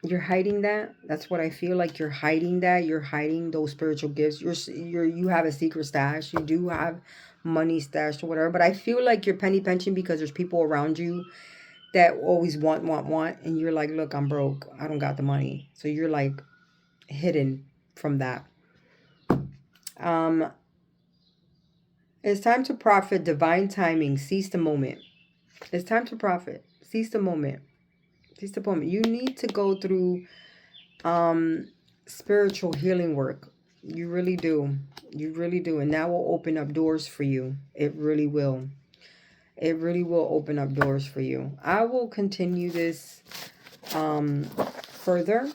You're hiding that. That's what I feel like. You're hiding that. You're hiding those spiritual gifts. You have a secret stash. You do have money stashed or whatever. But I feel like you're penny pinching because there's people around you that always want, and you're like, look, I'm broke. I don't got the money. So you're like hidden from that. It's time to profit. Divine timing. Seize the moment. It's time to profit. Seize the moment. Seize the moment. You need to go through spiritual healing work. You really do. You really do. And that will open up doors for you. It really will. It really will open up doors for you. I will continue this further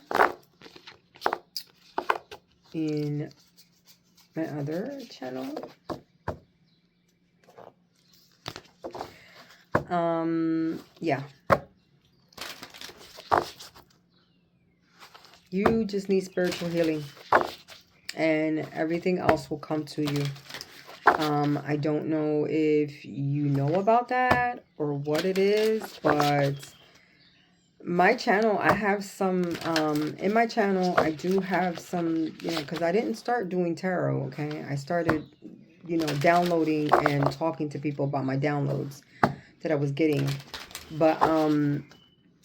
in my other channel. Yeah. You just need spiritual healing and everything else will come to you. I don't know if you know about that or what it is, but my channel, I have some, in my channel, I do have some, because I didn't start doing tarot, okay? I started, downloading and talking to people about my downloads that I was getting. But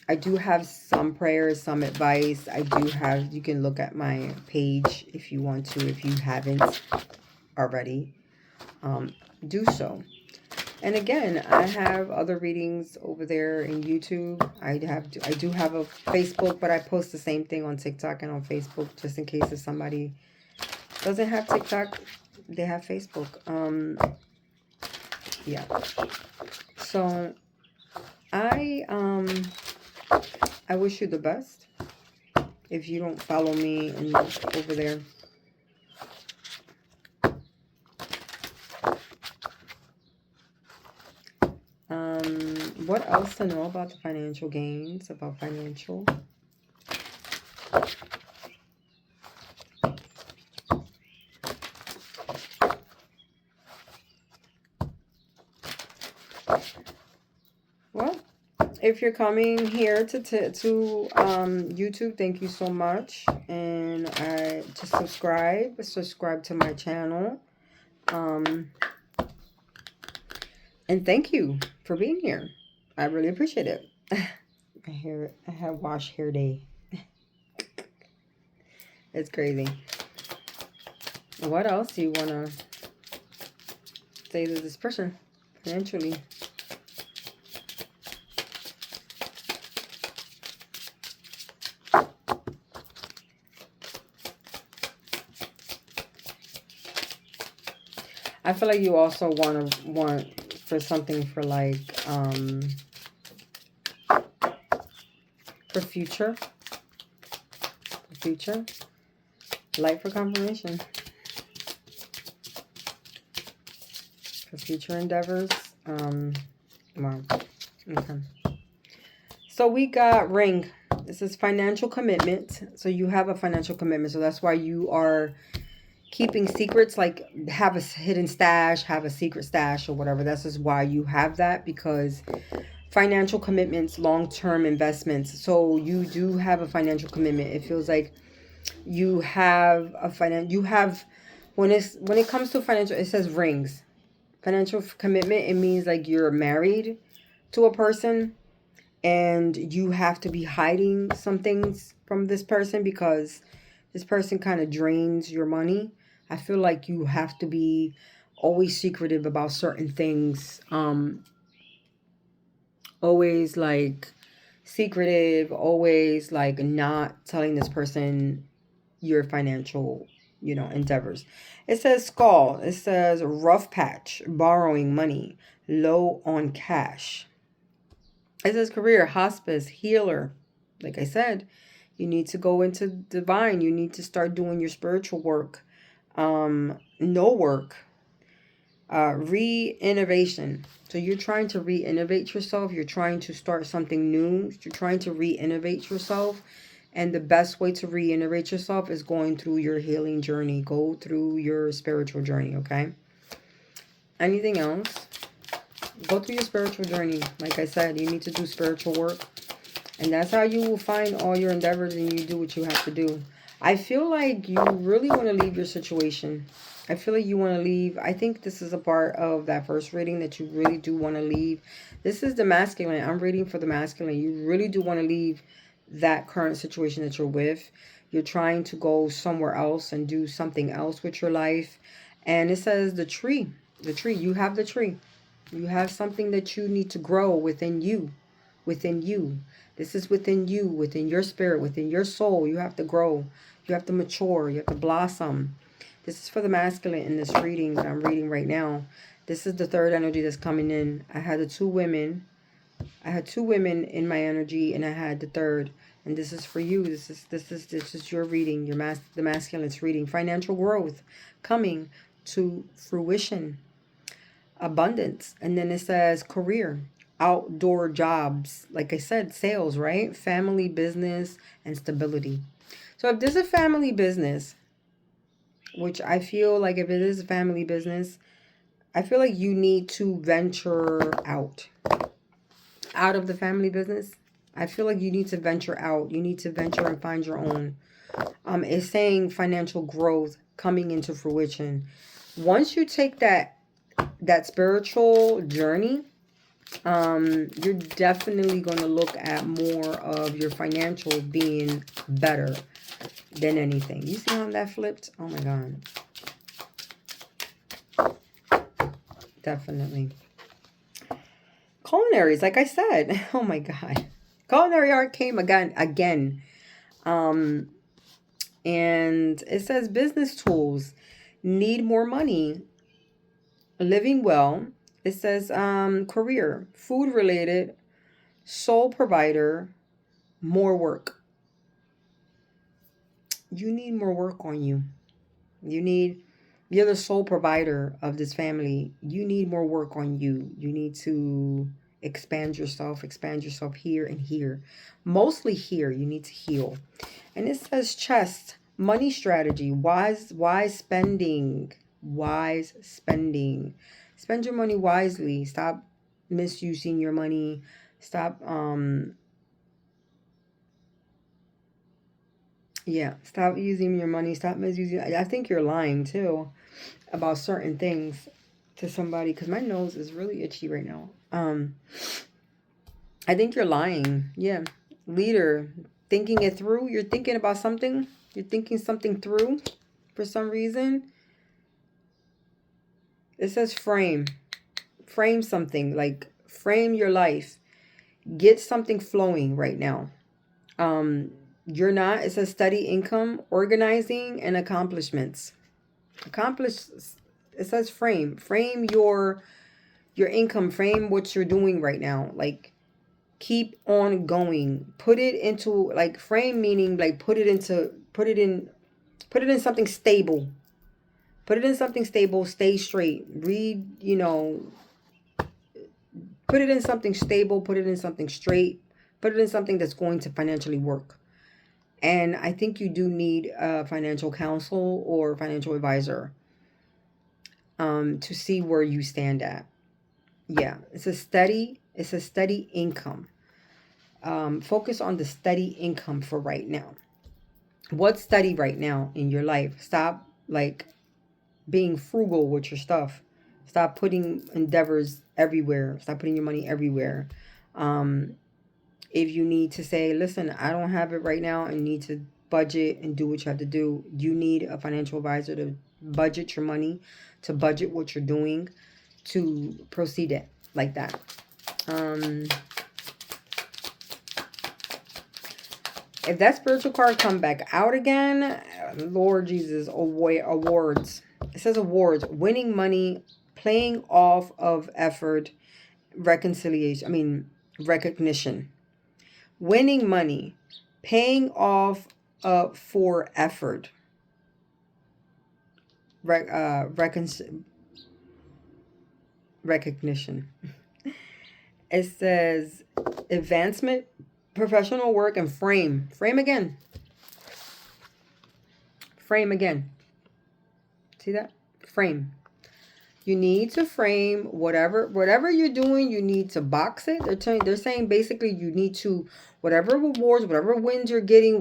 I do have some prayers, some advice. I do have, you can look at my page if you want to, if you haven't already. Do so. And again, I have other readings over there in YouTube. I do have a Facebook, but I post the same thing on TikTok and on Facebook, just in case if somebody doesn't have TikTok, they have Facebook. Yeah. So I wish you the best. If you don't follow me over there. What else to know about the financial gains, about financial? Well, if you're coming here to YouTube, thank you so much. And to subscribe to my channel. And thank you for being here. I really appreciate it. I have wash hair day. It's crazy. What else do you want to say to this person financially? I feel like you also want for something for like for future. Light for confirmation. For future endeavors. Wow. Okay. So we got ring. This is financial commitment. So you have a financial commitment. So that's why you are keeping secrets, like have a hidden stash, have a secret stash or whatever. That's just why you have that, because financial commitments, long-term investments. So you do have a financial commitment. It feels like you have a when it comes to financial, it says rings. Financial commitment, it means like you're married to a person and you have to be hiding some things from this person because this person kind of drains your money. I feel like you have to be always secretive about certain things. Always like secretive, always like not telling this person your financial, endeavors. It says skull. It says rough patch, borrowing money, low on cash. It says career, hospice, healer. Like I said, you need to go into divine. You need to start doing your spiritual work. No work. Re-innovation. So you're trying to re-innovate yourself. You're trying to start something new. You're trying to re-innovate yourself. And the best way to re-innovate yourself is going through your healing journey. Go through your spiritual journey, okay? Anything else? Go through your spiritual journey. Like I said, you need to do spiritual work. And that's how you will find all your endeavors and you do what you have to do. I feel like you really want to leave your situation. I feel like you want to leave. I think this is a part of that first reading that you really do want to leave. This is the masculine. I'm reading for the masculine. You really do want to leave that current situation that you're with. You're trying to go somewhere else and do something else with your life. And it says the tree. The tree. You have the tree. You have something that you need to grow within you. Within you. This is within you, within your spirit, within your soul. You have to grow. You have to mature. You have to blossom. This is for the masculine in this reading that I'm reading right now. This is the third energy that's coming in. I had the two women. I had two women in my energy, and I had the third. And this is for you. This is your reading. The masculine's reading. Financial growth coming to fruition. Abundance. And then it says career, outdoor jobs, like I said, sales, right? Family business and stability. So if there's a family business, which I feel like if it is a family business, I feel like you need to venture out of the family business. I feel like you need to venture out. You need to venture and find your own. It's saying financial growth coming into fruition. Once you take that spiritual journey, you're definitely going to look at more of your financial being better than anything. You see how that flipped? Oh my God. Definitely. Culinaries, like I said. Oh my God. Culinary art came again. And it says business tools, need more money, living well. It says career, food related, sole provider, more work. You need more work on you. You're the sole provider of this family. You need more work on you. You need to expand yourself here and here. Mostly here. You need to heal. And it says chest, money strategy, wise spending, wise spending. Spend your money wisely. Stop misusing your money. Stop stop using your money. Stop misusing. I think you're lying too about certain things to somebody, because my nose is really itchy right now. I think you're lying. Yeah. Leader, thinking it through. You're thinking about something. You're thinking something through for some reason. It says frame. Frame something. Like frame your life. Get something flowing right now. You're not. It says steady income, organizing, and accomplishments. It says frame your income, frame what you're doing right now, like keep on going, put it into, like, frame meaning like put it in something stable, stay straight, read, put it in something stable, put it in something straight, put it in something that's going to financially work. And I think you do need a financial counsel or financial advisor to see where you stand at. Yeah, it's a steady income. Focus on the steady income for right now. What's steady right now in your life? Stop like being frugal with your stuff. Stop putting endeavors everywhere. Stop putting your money everywhere. If you need to say, listen, I don't have it right now and need to budget and do what you have to do. You need a financial advisor to budget your money, to budget what you're doing, to proceed it like that. If that spiritual card come back out again, Lord Jesus, awards. It says awards, winning money, playing off of effort, recognition. Winning money, paying off for effort, recognition. It says advancement, professional work, and frame. Frame again. Frame again. See that? Frame. You need to frame whatever you're doing. You need to box it. They're saying basically you need to, whatever rewards, whatever wins you're getting,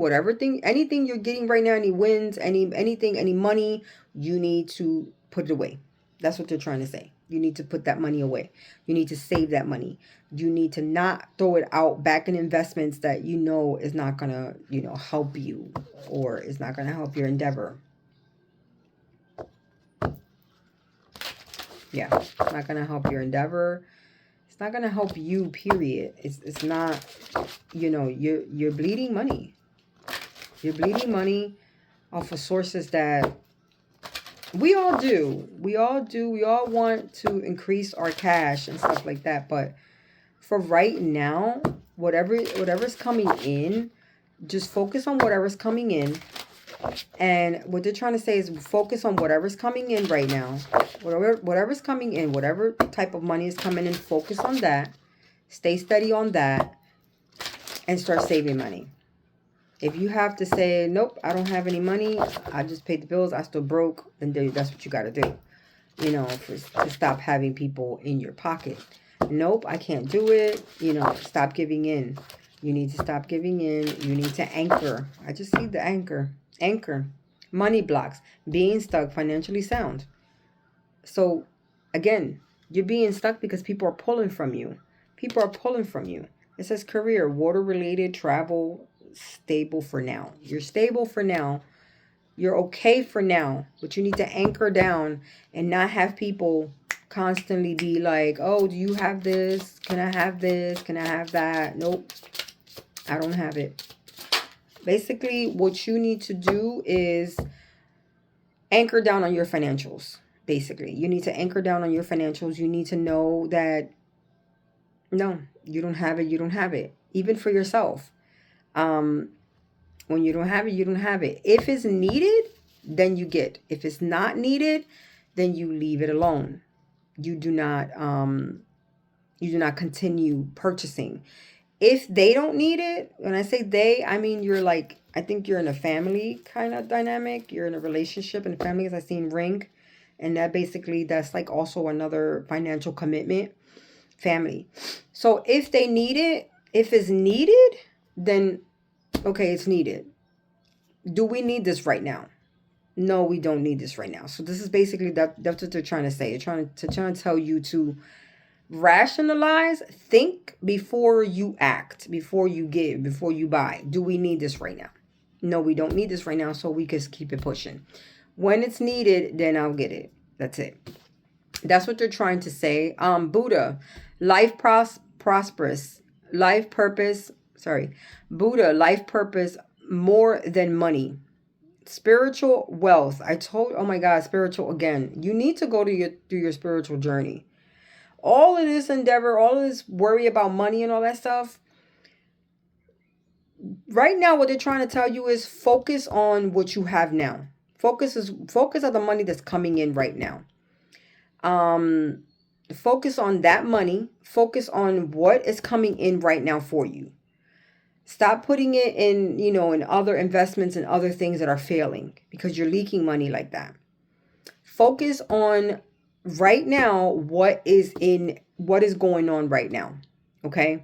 anything you're getting right now, any wins, anything, any money, you need to put it away. That's what they're trying to say. You need to put that money away. You need to save that money. You need to not throw it out back in investments that you know is not gonna, help you, or is not gonna help your endeavor. Yeah, it's not going to help your endeavor. It's not going to help you, period. It's not, you're bleeding money. You're bleeding money off of sources that we all do. We all want to increase our cash and stuff like that. But for right now, whatever's coming in, just focus on whatever's coming in. And what they're trying to say is focus on whatever's coming in right now. Whatever's coming in, whatever type of money is coming in, focus on that. Stay steady on that. And start saving money. If you have to say, nope, I don't have any money, I just paid the bills, I still broke, then that's what you got to do. To stop having people in your pocket. Nope, I can't do it. Stop giving in. You need to stop giving in. You need to anchor. I just see the anchor. Anchor. Money blocks. Being stuck, financially sound. So, again, you're being stuck because people are pulling from you. People are pulling from you. It says career, water-related, travel, stable for now. You're stable for now. You're okay for now. But you need to anchor down and not have people constantly be like, oh, do you have this? Can I have this? Can I have that? Nope. I don't have it. Basically, what you need to do is anchor down on your financials. Basically, you need to anchor down on your financials. You need to know that, no, you don't have it. You don't have it. Even for yourself. When you don't have it, you don't have it. If it's needed, then you get. If it's not needed, then you leave it alone. You do not continue purchasing. If they don't need it, when I say they, I mean I think you're in a family kind of dynamic. You're in a relationship and family, as I seen ring. And that's like also another financial commitment. Family. So if they need it, if it's needed, then okay, it's needed. Do we need this right now? No, we don't need this right now. So this is basically that's what they're trying to say. They're trying to tell you to rationalize, think before you act, before you give, before you buy. Do we need this right now? No, we don't need this right now, so we can keep it pushing. When it's needed, then I'll get it. That's it. That's what they're trying to say. Buddha, life prosperous, life purpose. Buddha, life purpose more than money. Spiritual wealth. Oh my God, spiritual again. You need to go through your spiritual journey. All of this endeavor, all of this worry about money and all that stuff. Right now, what they're trying to tell you is focus on what you have now. Focus on the money that's coming in right now. Focus on that money. Focus on what is coming in right now for you. Stop putting it in, in other investments and other things that are failing because you're leaking money like that. Focus on right now what is going on right now. Okay?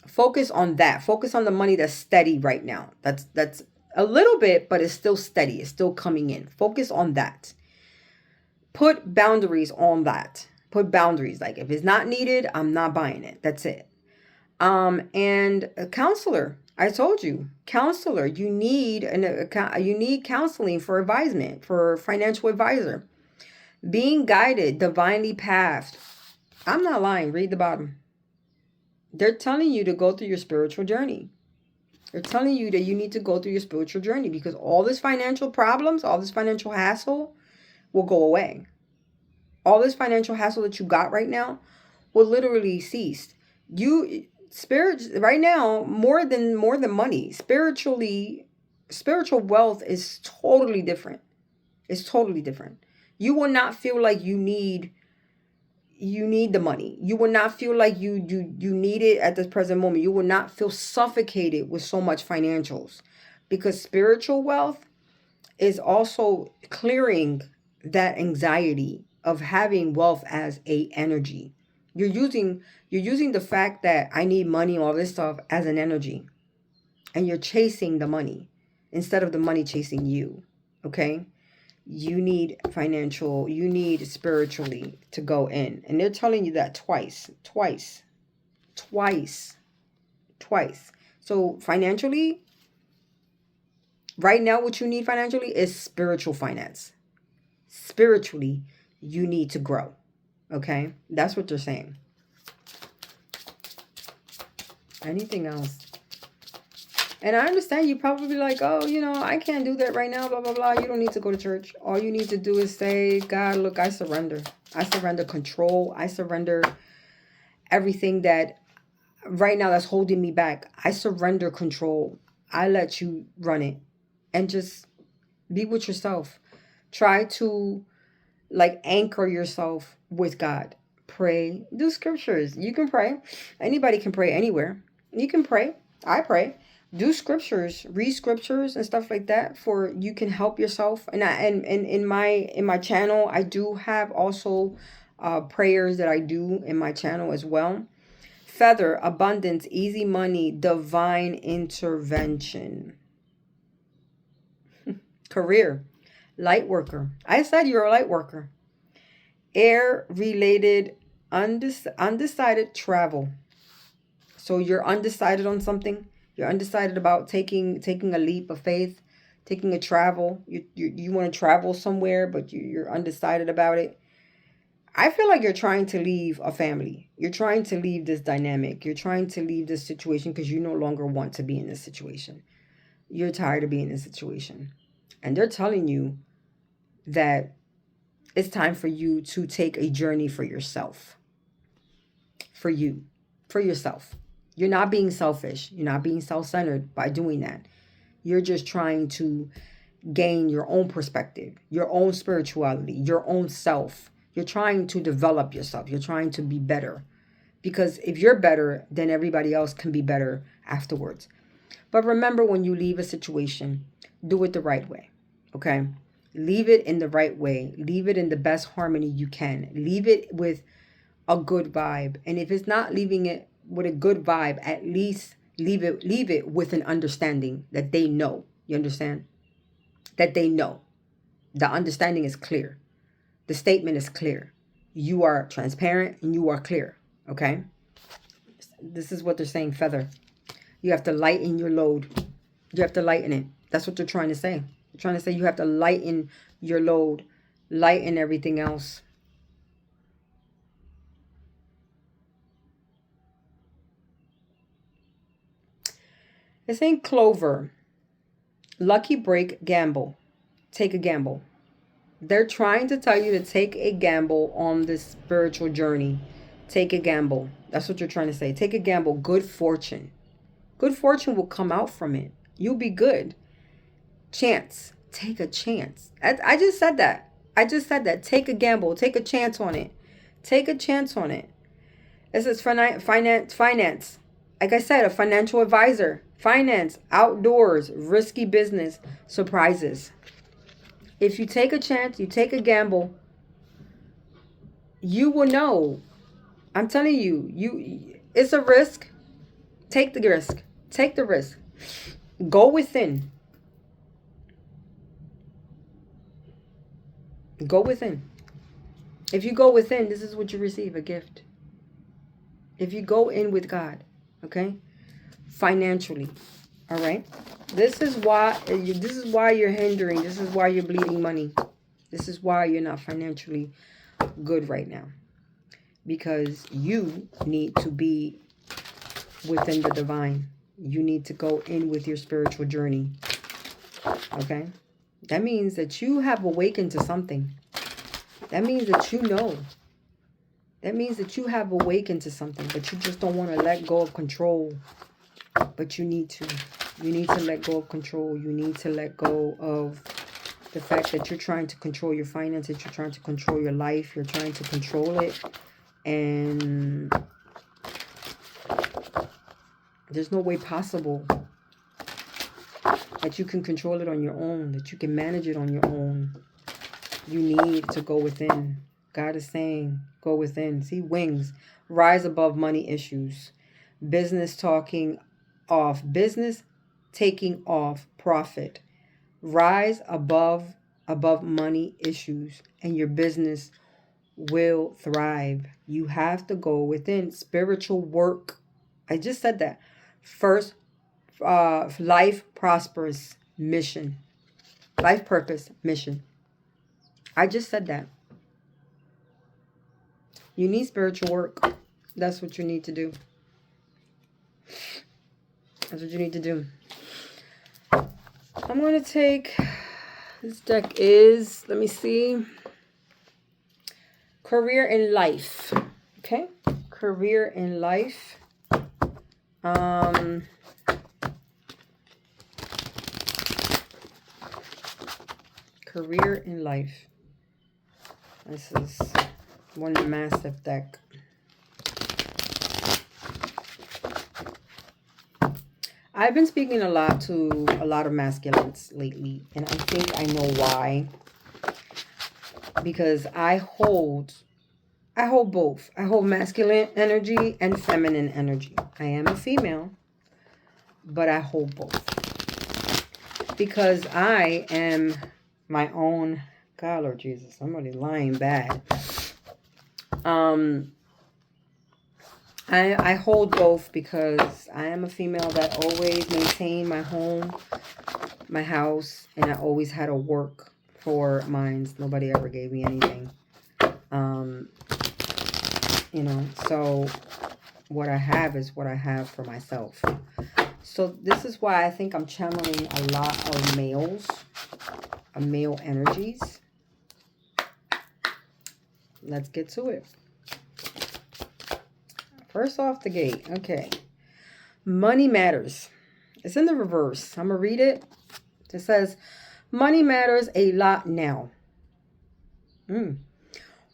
Focus on that. Focus on the money that's steady right now. That's a little bit, but it's still steady. It's still coming in. Focus on that. Put boundaries on that. Put boundaries. Like if it's not needed, I'm not buying it. That's it. And a counselor. I told you, counselor. You need you need counseling for advisement, for financial advisor. Being guided, divinely pathed. I'm not lying. Read the bottom. They're telling you to go through your spiritual journey. They're telling you that you need to go through your spiritual journey because all this financial problems, all this financial hassle will go away. All this financial hassle that you got right now will literally cease. You spirit right now more than money. Spiritual wealth is totally different. It's totally different. You will not feel like you need the money. You will not feel like you need it at this present moment. You will not feel suffocated with so much financials because spiritual wealth is also clearing that anxiety of having wealth as a energy. You're using the fact that I need money, all this stuff as an energy, and you're chasing the money instead of the money chasing you. Okay? You need you need spiritually to go in. And they're telling you that twice. So financially, right now, what you need financially is spiritual finance. Spiritually, you need to grow. Okay? That's what they're saying. Anything else? And I understand you probably like, oh, I can't do that right now, blah, blah, blah. You don't need to go to church. All you need to do is say, God, look, I surrender. I surrender control. I surrender everything that right now that's holding me back. I surrender control. I let you run it. And just be with yourself. Try to anchor yourself with God. Pray. Do scriptures. You can pray. Anybody can pray anywhere. You can pray. I pray. Do scriptures, read scriptures and stuff like that for you can help yourself. And in my channel, I do have also prayers that I do in my channel as well. Feather, abundance, easy money, divine intervention. Career, light worker. I said you're a light worker. Air related, undecided travel. So you're undecided on something. You're undecided about taking a leap of faith, taking a travel. You want to travel somewhere, but you're undecided about it. I feel like you're trying to leave a family. You're trying to leave this dynamic. You're trying to leave this situation because you no longer want to be in this situation. You're tired of being in this situation. And they're telling you that it's time for you to take a journey for yourself. For you. For yourself. You're not being selfish. You're not being self-centered by doing that. You're just trying to gain your own perspective, your own spirituality, your own self. You're trying to develop yourself. You're trying to be better. Because if you're better, then everybody else can be better afterwards. But remember, when you leave a situation, do it the right way. Okay? Leave it in the right way. Leave it in the best harmony you can. Leave it with a good vibe. And if it's not leaving it with a good vibe, at least leave it with an understanding that they know. You understand? That they know. The understanding is clear. The statement is clear. You are transparent and you are clear. Okay? This is what they're saying, feather. You have to lighten your load. You have to lighten it. That's what they're trying to say. They're trying to say you have to lighten your load. Lighten everything else. It's saying clover. Lucky break, gamble. Take a gamble. They're trying to tell you to take a gamble on this spiritual journey. Take a gamble. That's what you're trying to say. Take a gamble. Good fortune. Good fortune will come out from it. You'll be good. Chance. Take a chance. I just said that. I just said that. Take a gamble. Take a chance on it. Take a chance on it. This is finance. Like I said, a financial advisor. Finance. Outdoors. Risky business. Surprises. If you take a chance, you take a gamble, you will know. I'm telling you, it's a risk. Take the risk. Take the risk. Go within. Go within. If you go within, this is what you receive, a gift. If you go in with God, okay? Financially. All right. This is why you're hindering. This is why you're bleeding money. This is why you're not financially good right now. Because you need to be within the divine. You need to go in with your spiritual journey. Okay? That means that you have awakened to something. That means that you know. That means that you have awakened to something, but you just don't want to let go of control. But you need to. You need to let go of control. You need to let go of the fact that you're trying to control your finances. You're trying to control your life. You're trying to control it. And there's no way possible that you can control it on your own, that you can manage it on your own. You need to go within. God is saying, go within. See, wings. Rise above money issues. Business talking off. Business taking off profit. Rise above money issues, and your business will thrive. You have to go within. Spiritual work. I just said that. First, life prospers mission. Life purpose mission. I just said that. You need spiritual work. That's what you need to do. That's what you need to do. I'm going to take, this deck is, let me see, career in life. Okay? Career in life. Career in life. This is one massive deck. I've been speaking a lot to a lot of masculines lately, and I think I know why. Because I hold both. I hold masculine energy and feminine energy. I am a female, but I hold both. Because I am my own, God, Lord Jesus, somebody lying bad. I hold both because I am a female that always maintained my home, my house, and I always had to work for mine. Nobody ever gave me anything. You know, so what I have is what I have for myself. So this is why I think I'm channeling a lot of males, male energies. Let's get to it. First off the gate, okay. Money matters. It's in the reverse. I'm going to read it. It says, money matters a lot now.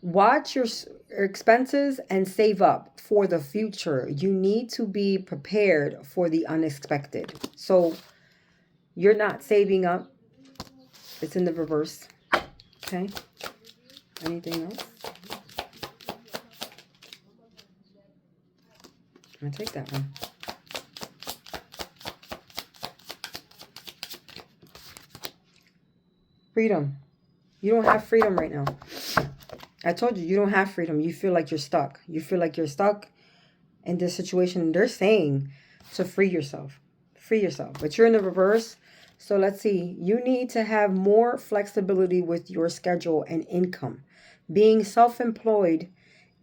Watch your expenses and save up for the future. You need to be prepared for the unexpected. So you're not saving up. It's in the reverse. Okay. Anything else? I'm going to take that one. Freedom. You don't have freedom right now. I told you, you don't have freedom. You feel like you're stuck. You feel like you're stuck in this situation. They're saying to free yourself. Free yourself. But you're in the reverse. So let's see. You need to have more flexibility with your schedule and income. Being self-employed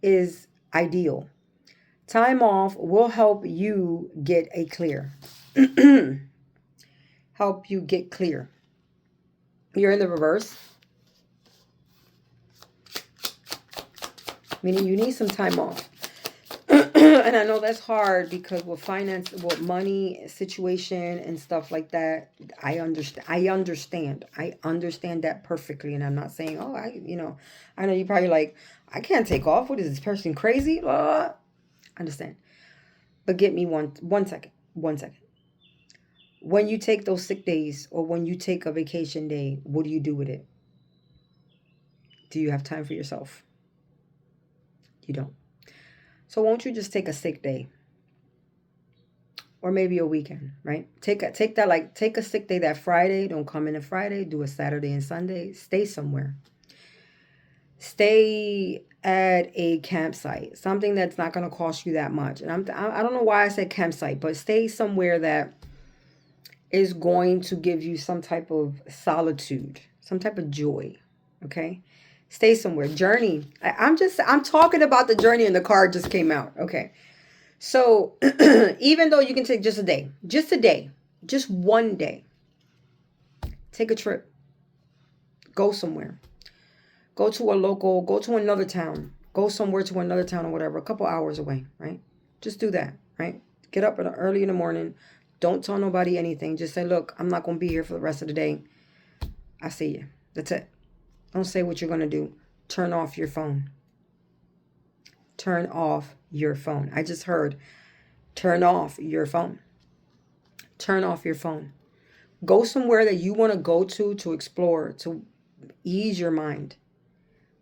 is ideal. Time off will help you get a clear. Help you get clear. You're in the reverse. Meaning you need some time off. And I know that's hard because with finance, with money situation and stuff like that, I understand. I understand that perfectly. And I'm not saying, oh, I know you're probably like, I can't take off. What is this person crazy? Understand. But get me one second. When you take those sick days or when you take a vacation day, what do you do with it? Do you have time for yourself? You don't. So won't you just take a sick day? Or maybe a weekend, right? Take a sick day that Friday. Don't come in a Friday. Do a Saturday and Sunday. Stay somewhere. Stay at a campsite. Something that's not going to cost you that much. And I don't know why I said campsite, but stay somewhere that is going to give you some type of solitude, some type of joy. Okay. Stay somewhere. Journey. I'm talking about the journey and the card just came out. Okay. So even though you can take just a day, just one day, take a trip, go somewhere, go to a local, go to another town, go somewhere to another town or whatever, a couple hours away, right? Just do that, right? Get up early in the morning. Don't tell nobody anything. Just say, look, I'm not going to be here for the rest of the day. I see you. That's it. Don't say what you're going to do. Turn off your phone. Turn off your phone. I just heard, turn off your phone. Turn off your phone. Go somewhere that you want to go to explore, to ease your mind.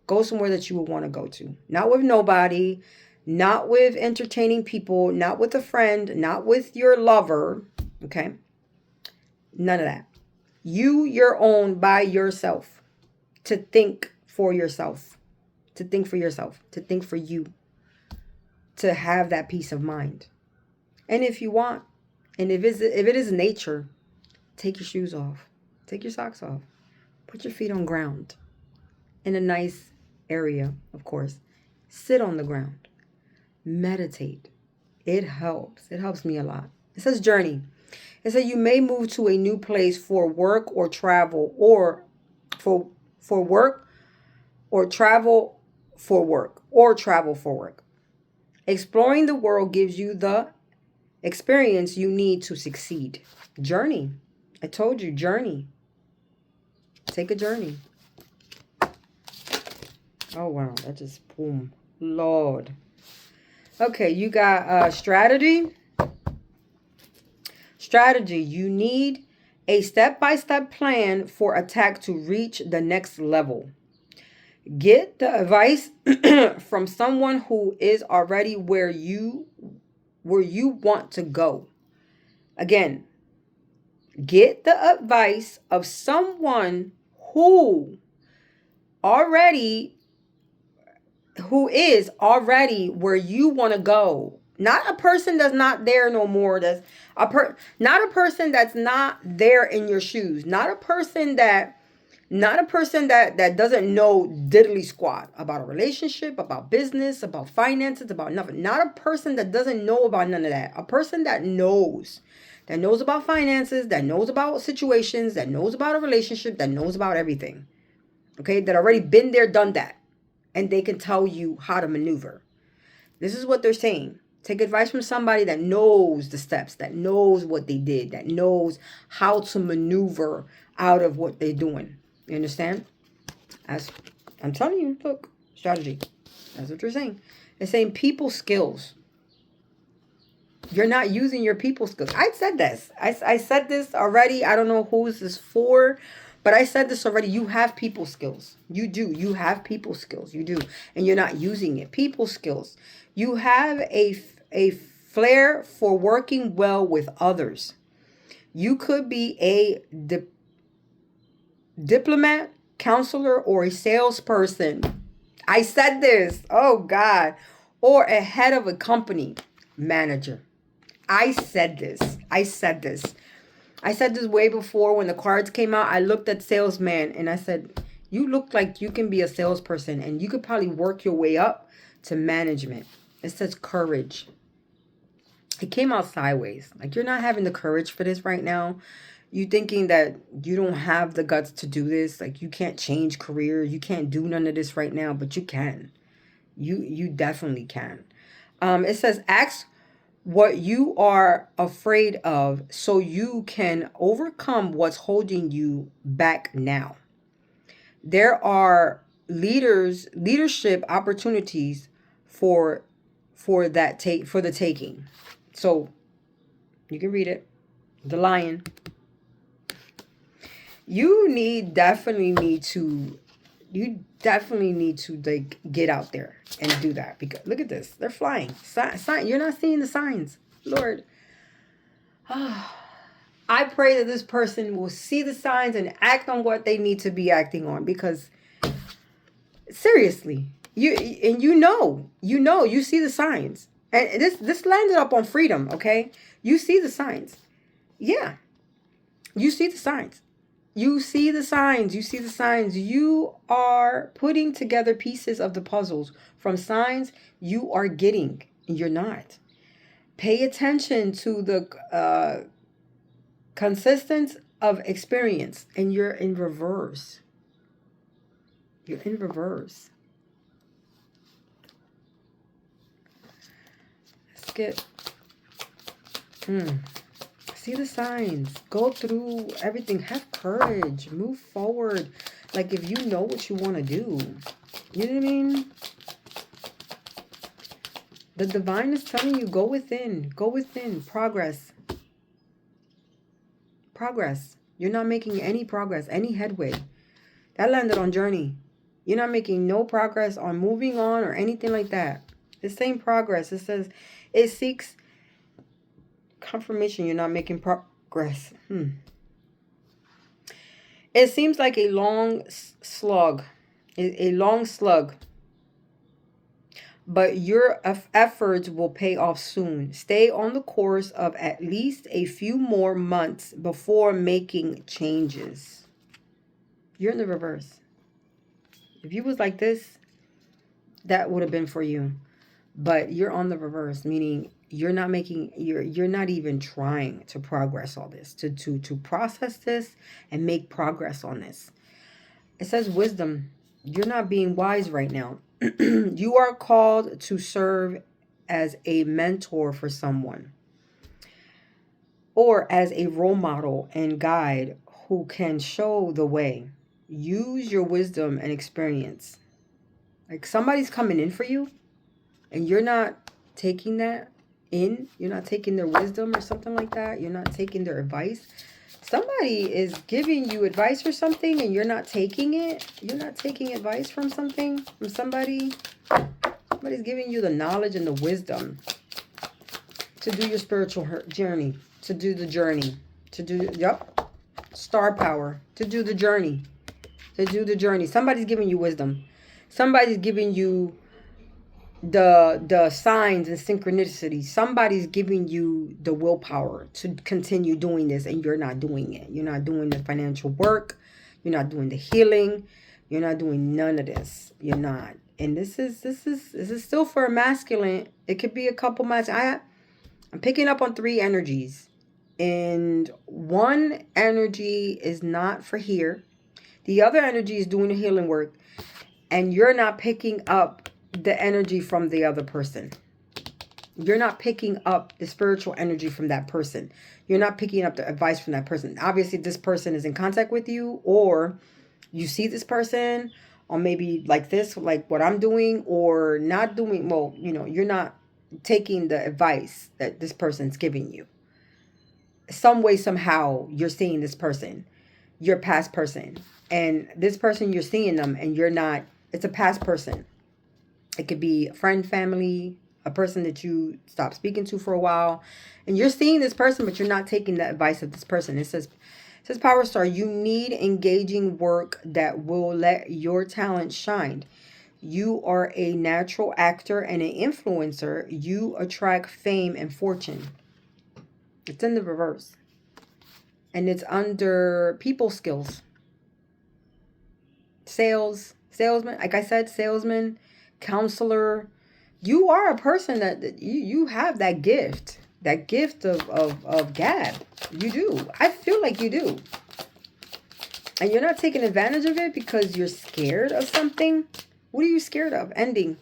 Go somewhere that you would want to go to. Not with nobody, not with entertaining people, not with a friend, not with your lover. Okay? None of that. Your own, by yourself. To think for yourself. To think for yourself. To think for you. To have that peace of mind. And if you want, and if it is nature, take your shoes off. Take your socks off. Put your feet on ground. In a nice area, of course. Sit on the ground. Meditate. It helps. It helps me a lot. It says journey. It says you may move to a new place for work or travel, or for work, or travel for work, or travel for work. Exploring the world gives you the experience you need to succeed. Journey. I told you, journey. Take a journey. Oh, wow. That just, boom. Lord. Okay, you got strategy. Strategy. You need a step-by-step plan for attack to reach the next level. Get the advice from someone who is already where you want to go. Again, get the advice of someone who is already where you want to go. Not a person that's not there no more. Not a person that's not there in your shoes. Not a person that doesn't know diddly squat about a relationship, about business, about finances, about nothing. Not a person that doesn't know about none of that. A person that knows about finances, that knows about situations, that knows about a relationship, that knows about everything. Okay, that already been there, done that. And they can tell you how to maneuver. This is what they're saying. Take advice from somebody that knows the steps, that knows what they did, that knows how to maneuver out of what they're doing. You understand? As I'm telling you, look, strategy. That's what they're saying. They're saying people skills. You're not using your people skills. I said this. I said this already. I don't know who this is for, but I said this already. You have people skills. You do. You have people skills. You do. And you're not using it. People skills. You have a flair for working well with others. You could be a diplomat, counselor, or a salesperson. I said this. Oh, God. Or a head of a company, manager. I said this way before when the cards came out. I looked at salesman and I said, you look like you can be a salesperson and you could probably work your way up to management. It says courage. It came out sideways. Like, you're not having the courage for this right now. You thinking that you don't have the guts to do this. Like, you can't change career. You can't do none of this right now, but you can. You definitely can. It says ask what you are afraid of so you can overcome what's holding you back now. There are leadership opportunities for the taking. So you can read it. The Lion. You definitely need to like get out there and do that, because look at this. They're flying. Sign. You're not seeing the signs. Lord. I pray that this person will see the signs and act on what they need to be acting on, because seriously, you see the signs. And this landed up on freedom, okay? You see the signs. Yeah. You see the signs. You see the signs. You see the signs. You are putting together pieces of the puzzles from signs you are getting, and you're not. Pay attention to the consistence of experience, and you're in reverse. You're in reverse. Let's get... See the signs. Go through everything. Have courage. Move forward. Like, if you know what you want to do. You know what I mean? The divine is telling you, go within. Go within. Progress. Progress. You're not making any progress, any headway. That landed on journey. You're not making no progress on moving on or anything like that. The same progress. It says it seeks confirmation you're not making progress. It seems like a long slug. A long slug. But your efforts will pay off soon. Stay on the course of at least a few more months before making changes. You're in the reverse. If you was like this, that would have been for you. But you're on the reverse, meaning you're not making, you're not even trying to progress all this, to process this and make progress on this. It says wisdom. You're not being wise right now. You are called to serve as a mentor for someone, or as a role model and guide who can show the way. Use your wisdom and experience. Like, somebody's coming in for you and you're not taking that in. You're not taking their wisdom or something like that. You're not taking their advice. Somebody is giving you advice or something and you're not taking it. You're not taking advice from something, from somebody. Somebody's giving you the knowledge and the wisdom to do your spiritual journey, to do the journey, to do, star power, to do the journey, to do the journey. Somebody's giving you wisdom. Somebody's giving you the signs and synchronicity. Somebody's giving you the willpower to continue doing this, and you're not doing it. You're not doing the financial work. You're not doing the healing. You're not doing none of this. You're not. And this is still for a masculine. It could be a couple months. I'm picking up on 3 energies, and one energy is not for here. The other energy is doing the healing work, and you're not picking up the energy from the other person. You're not picking up the spiritual energy from that person. You're not picking up the advice from that person. Obviously, this person is in contact with you, or you see this person, or maybe like this, like what I'm doing, or not doing. Well, you know, you're not taking the advice that this person's giving you. Some way, somehow, you're seeing this person, your past person, and this person, you're seeing them, and you're not. It's a past person. It could be a friend, family, a person that you stopped speaking to for a while. And you're seeing this person, but you're not taking the advice of this person. It says Power Star, you need engaging work that will let your talent shine. You are a natural actor and an influencer. You attract fame and fortune. It's in the reverse. And it's under people skills. Salesman, like I said, salesman, counselor. You are a person that you have that gift of gab. You do. I feel like you do, and you're not taking advantage of it because you're scared of something. What are you scared of? Ending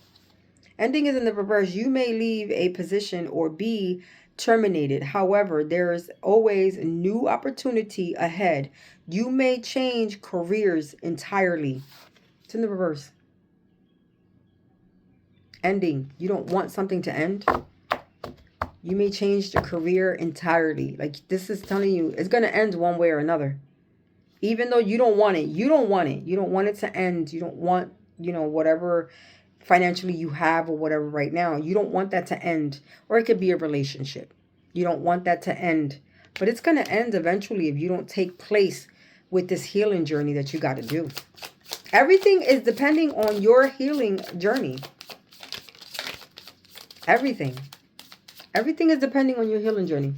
is in the reverse. You may leave a position or be terminated. However, there is always a new opportunity ahead. You may change careers entirely. It's in the reverse. Ending. You don't want something to end. You may change the career entirely. Like, this is telling you it's going to end one way or another. Even though you don't want it. You don't want it. You don't want it to end. You don't want, whatever financially you have or whatever right now. You don't want that to end. Or it could be a relationship. You don't want that to end. But it's going to end eventually if you don't take place with this healing journey that you got to do. Everything is depending on your healing journey. Everything is depending on your healing journey.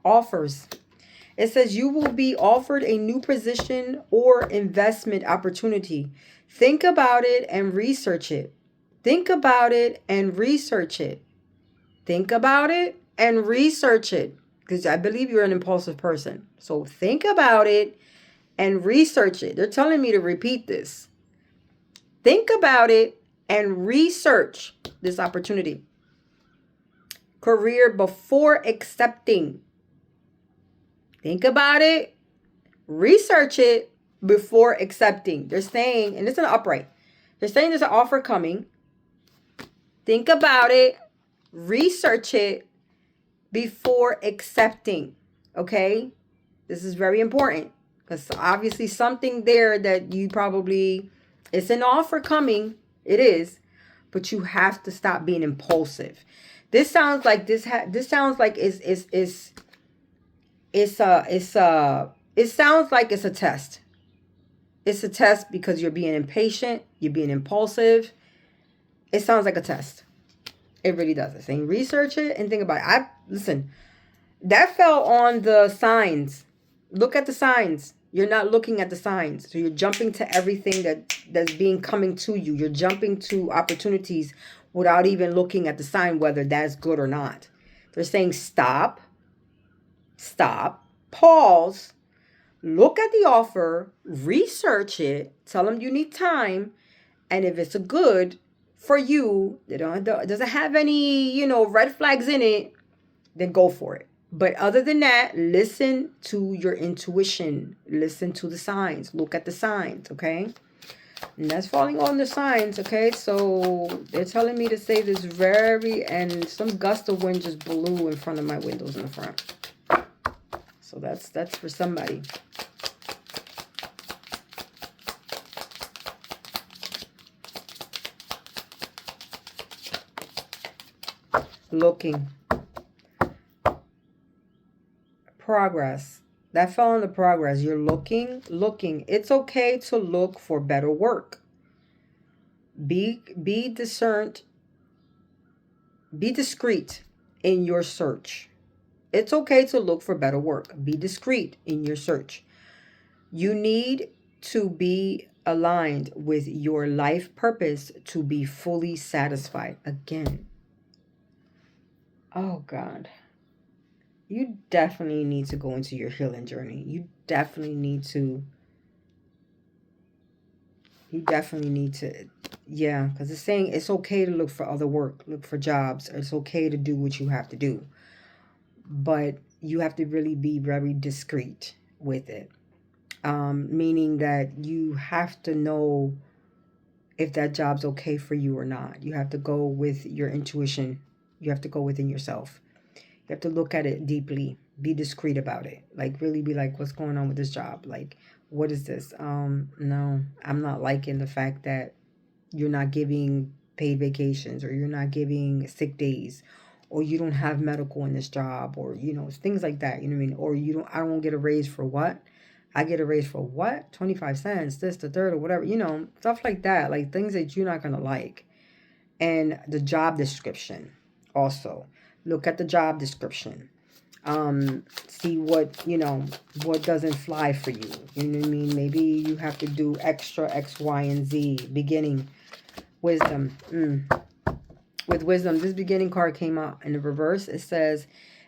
Offers. It says you will be offered a new position or investment opportunity. Think about it and research it. Think about it and research it. Think about it and research it. Because I believe you're an impulsive person. So think about it and research it. They're telling me to repeat this. Think about it and research this opportunity. Career before accepting. Think about it, research it before accepting. They're saying, and it's an upright, they're saying there's an offer coming. Think about it, research it before accepting. Okay? This is very important because obviously something there that you probably, it's an offer coming. It is, but you have to stop being impulsive. This sounds like this sounds like it sounds like it's a test. It's a test because you're being impatient, you're being impulsive. It sounds like a test. It really does. It's saying research it and think about it. Listen, that fell on the signs. Look at the signs. You're not looking at the signs. So you're jumping to everything that's being coming to you. You're jumping to opportunities without even looking at the sign, whether that's good or not. They're saying stop, pause, look at the offer, research it, tell them you need time, and if it's a good for you, it doesn't have any, red flags in it, then go for it. But other than that, listen to your intuition. Listen to the signs. Look at the signs, okay? And that's falling on the signs, okay? So they're telling me to say this and some gust of wind just blew in front of my windows in the front. So that's for somebody. Looking. Progress. That fell on the progress. You're looking. It's okay to look for better work. Be discerned. Be discreet in your search. It's okay to look for better work. Be discreet in your search. You need to be aligned with your life purpose to be fully satisfied. Again. Oh, God. You definitely need to go into your healing journey. You definitely need to, yeah, because it's saying it's okay to look for other work, look for jobs. It's okay to do what you have to do. But you have to really be very discreet with it. Meaning that you have to know if that job's okay for you or not. You have to go with your intuition. You have to go within yourself. You have to look at it deeply. Be discreet about it. Like, really be like, what's going on with this job? Like, what is this? No, I'm not liking the fact that you're not giving paid vacations, or you're not giving sick days, or you don't have medical in this job, or, things like that. You know what I mean? Or I don't get a raise for what? I get a raise for what? 25 cents, this, the third, or whatever, stuff like that. Like, things that you're not going to like. And the job description also. Look at the job description. See what doesn't fly for you. You know what I mean? Maybe you have to do extra X, Y, and Z. Beginning. Wisdom. With wisdom, this beginning card came out in the reverse. It says,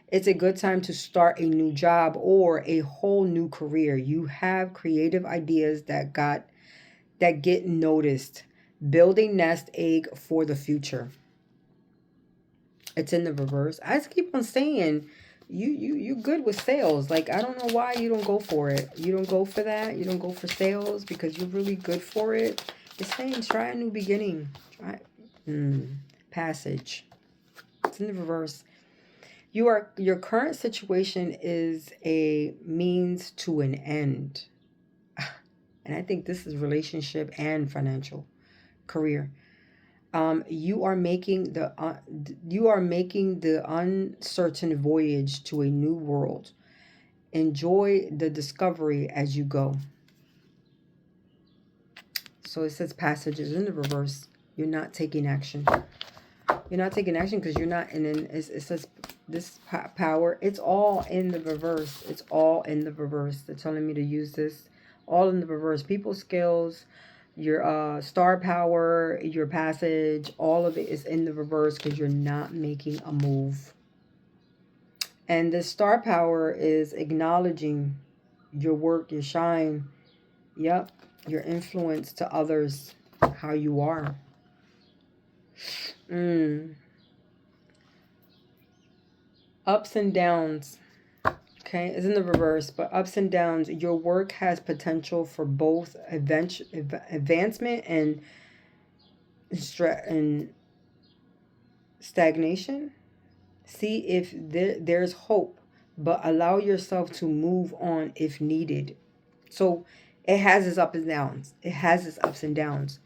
it's a good time to start a new job or a whole new career. You have creative ideas that get noticed. Build a nest egg for the future. It's in the reverse. I just keep on saying, you good with sales. Like, I don't know why you don't go for it. You don't go for that. You don't go for sales because you're really good for it. It's saying try a new beginning. Passage. It's in the reverse. Your current situation is a means to an end. And I think this is relationship and financial, career. You are making the uncertain voyage to a new world. Enjoy the discovery as you go. So it says passages in the reverse. You're not taking action. You're not taking action because you're not. And then it says This power, it's all in the reverse. It's all in the reverse. They're telling me to use this all in the reverse. People skills, your star power, your passage, all of it is in the reverse because you're not making a move. And this star power is acknowledging your work, your shine. Yep, your influence to others, how you are. Ups and downs. Okay, it's in the reverse, but ups and downs. Your work has potential for both advancement and stagnation. See if there's hope, but allow yourself to move on if needed. So it has its ups and downs. It has its ups and downs.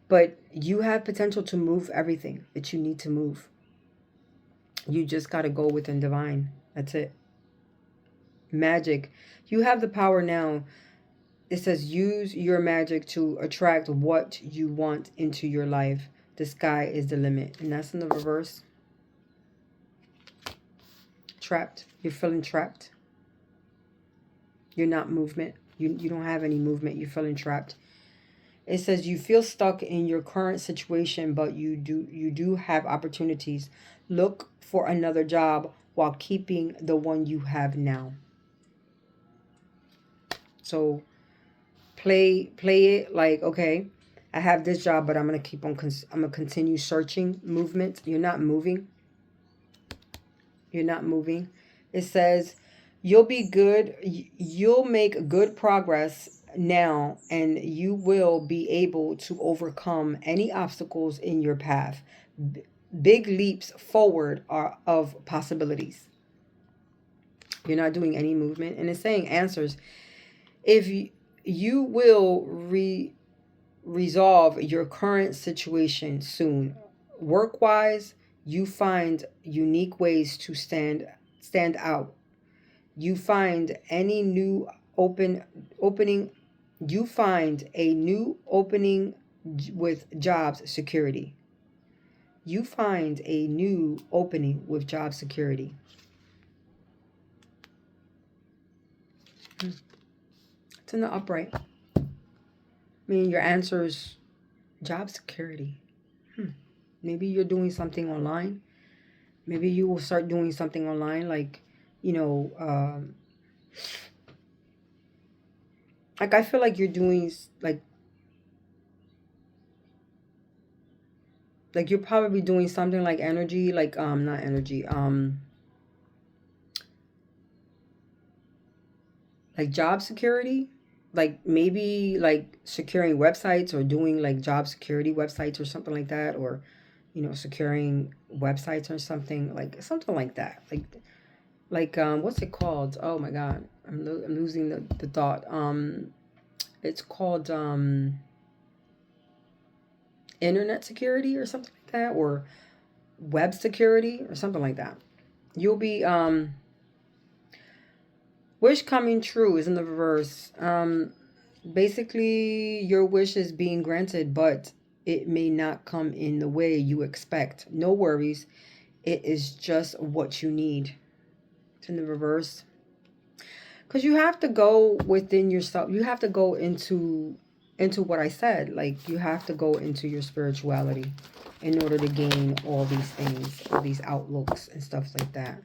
But you have potential to move everything that you need to move. You just got to go within divine. That's it. Magic. You have the power now. It says use your magic to attract what you want into your life. The sky is the limit. And that's in the reverse. Trapped. You're feeling trapped. You're not movement. You don't have any movement. You're feeling trapped. It says you feel stuck in your current situation, but you do have opportunities. Look for another job while keeping the one you have now. So play it like, okay, I have this job, but I'm going to keep on, I'm going to continue searching movement. You're not moving. You're not moving. It says you'll be good. You'll make good progress now, and you will be able to overcome any obstacles in your path. Big leaps forward are of possibilities. You're not doing any movement. And it's saying answers. If you will resolve your current situation soon. Work-wise, you find unique ways to stand out. You find any new opening. You find a new opening with jobs security. You find a new opening with job security. It's in the upright. I mean, your answer is job security. Maybe you're doing something online. Maybe you will start doing something online, like, you know, like I feel like you're doing like you're probably doing something like energy, like not energy, like job security, like maybe like securing websites or doing like job security websites or something like that, or you know, securing websites or something like that, like what's it called? Oh my god, I'm losing the thought. It's called internet security or something like that, or web security or something like that. You'll be wish coming true is in the reverse. Basically your wish is being granted, but it may not come in the way you expect. No worries. It is just what you need. It's in the reverse. Because you have to go within yourself. You have to go into what I said. Like, you have to go into your spirituality in order to gain all these things, all these outlooks and stuff like that.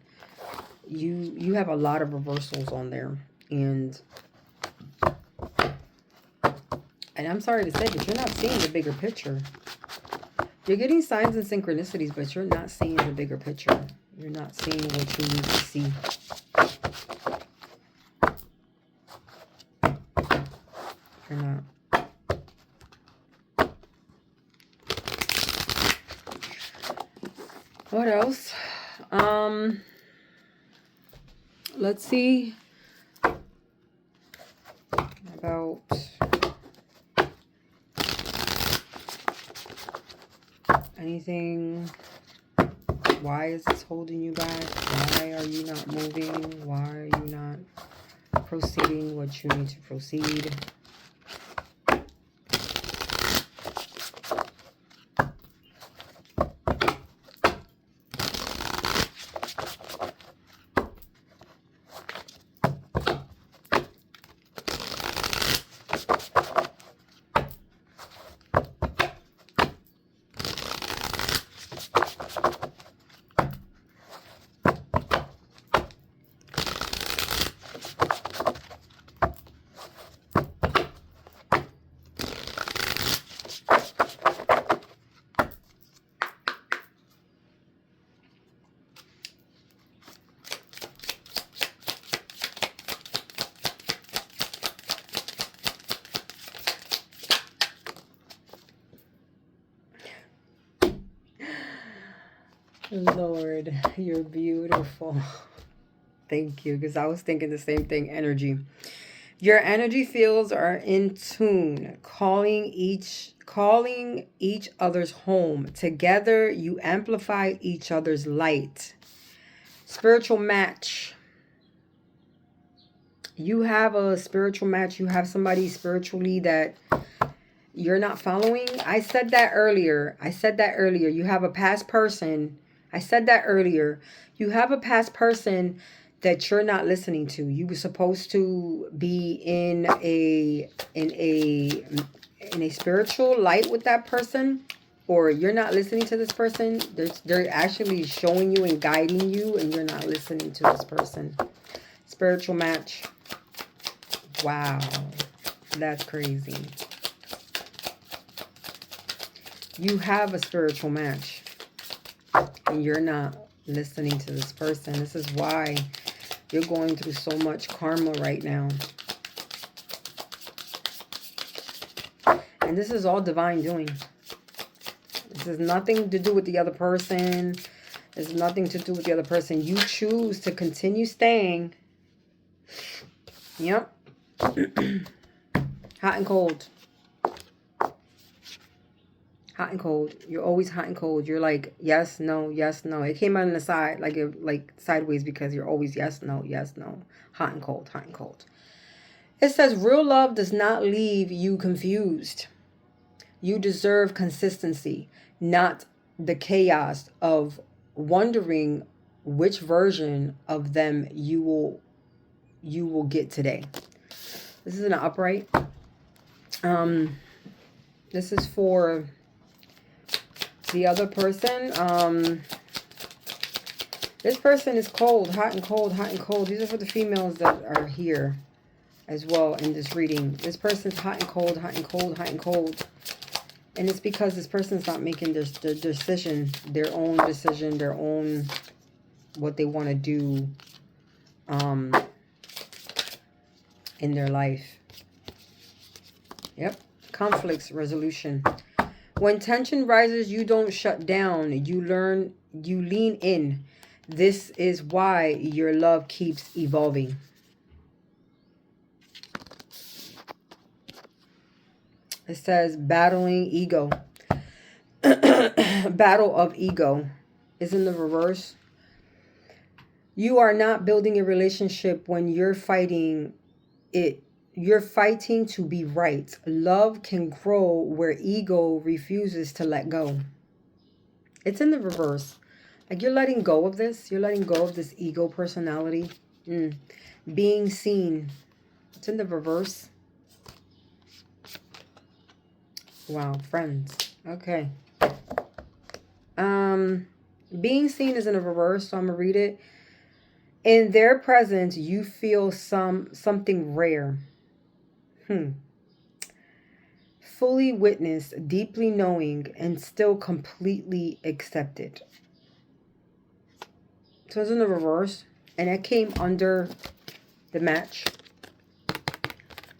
You have a lot of reversals on there. And I'm sorry to say, but you're not seeing the bigger picture. You're getting signs and synchronicities, but you're not seeing the bigger picture. You're not seeing what you need to see. You're not. What else? Let's see about anything. Why is this holding you back? Why are you not moving? Why are you not proceeding what you need to proceed? Lord, you're beautiful. Thank you, because I was thinking the same thing. Energy. Your energy fields are in tune, calling each other's home. Together, you amplify each other's light. Spiritual match. You have a spiritual match. You have somebody spiritually that you're not following. I said that earlier. You have a past person. I said that earlier. You have a past person that you're not listening to. You were supposed to be in a spiritual light with that person, or you're not listening to this person. They're actually showing you and guiding you, and you're not listening to this person. Spiritual match. Wow, that's crazy. You have a spiritual match, and you're not listening to this person. This is why you're going through so much karma right now. And this is all divine doing. This has nothing to do with the other person. There's nothing to do with the other person. You choose to continue staying. Yep. Hot and cold. Hot and cold. You're always hot and cold. You're like, yes, no, yes, no. It came out on the side, like sideways, because you're always yes, no, yes, no. Hot and cold, hot and cold. It says, real love does not leave you confused. You deserve consistency, not the chaos of wondering which version of them you will get today. This is an upright. This is for the other person. This person is cold, hot and cold, hot and cold. These are for the females that are here as well in this reading. This person's hot and cold, hot and cold, hot and cold. And it's because this person's not making their decision, their own decision, their own, what they want to do in their life. Yep. Conflicts resolution. When tension rises, you don't shut down. You lean in. This is why your love keeps evolving. It says battling ego. Battle of ego is in the reverse. You are not building a relationship when you're fighting it. You're fighting to be right. Love can grow where ego refuses to let go. It's in the reverse. Like you're letting go of this. You're letting go of this ego personality. Being seen. It's in the reverse. Wow, friends. Okay. Being seen is in the reverse, so I'm gonna read it. In their presence, you feel something rare. Fully witnessed, deeply knowing, and still completely accepted. So it's in the reverse, and that came under the match.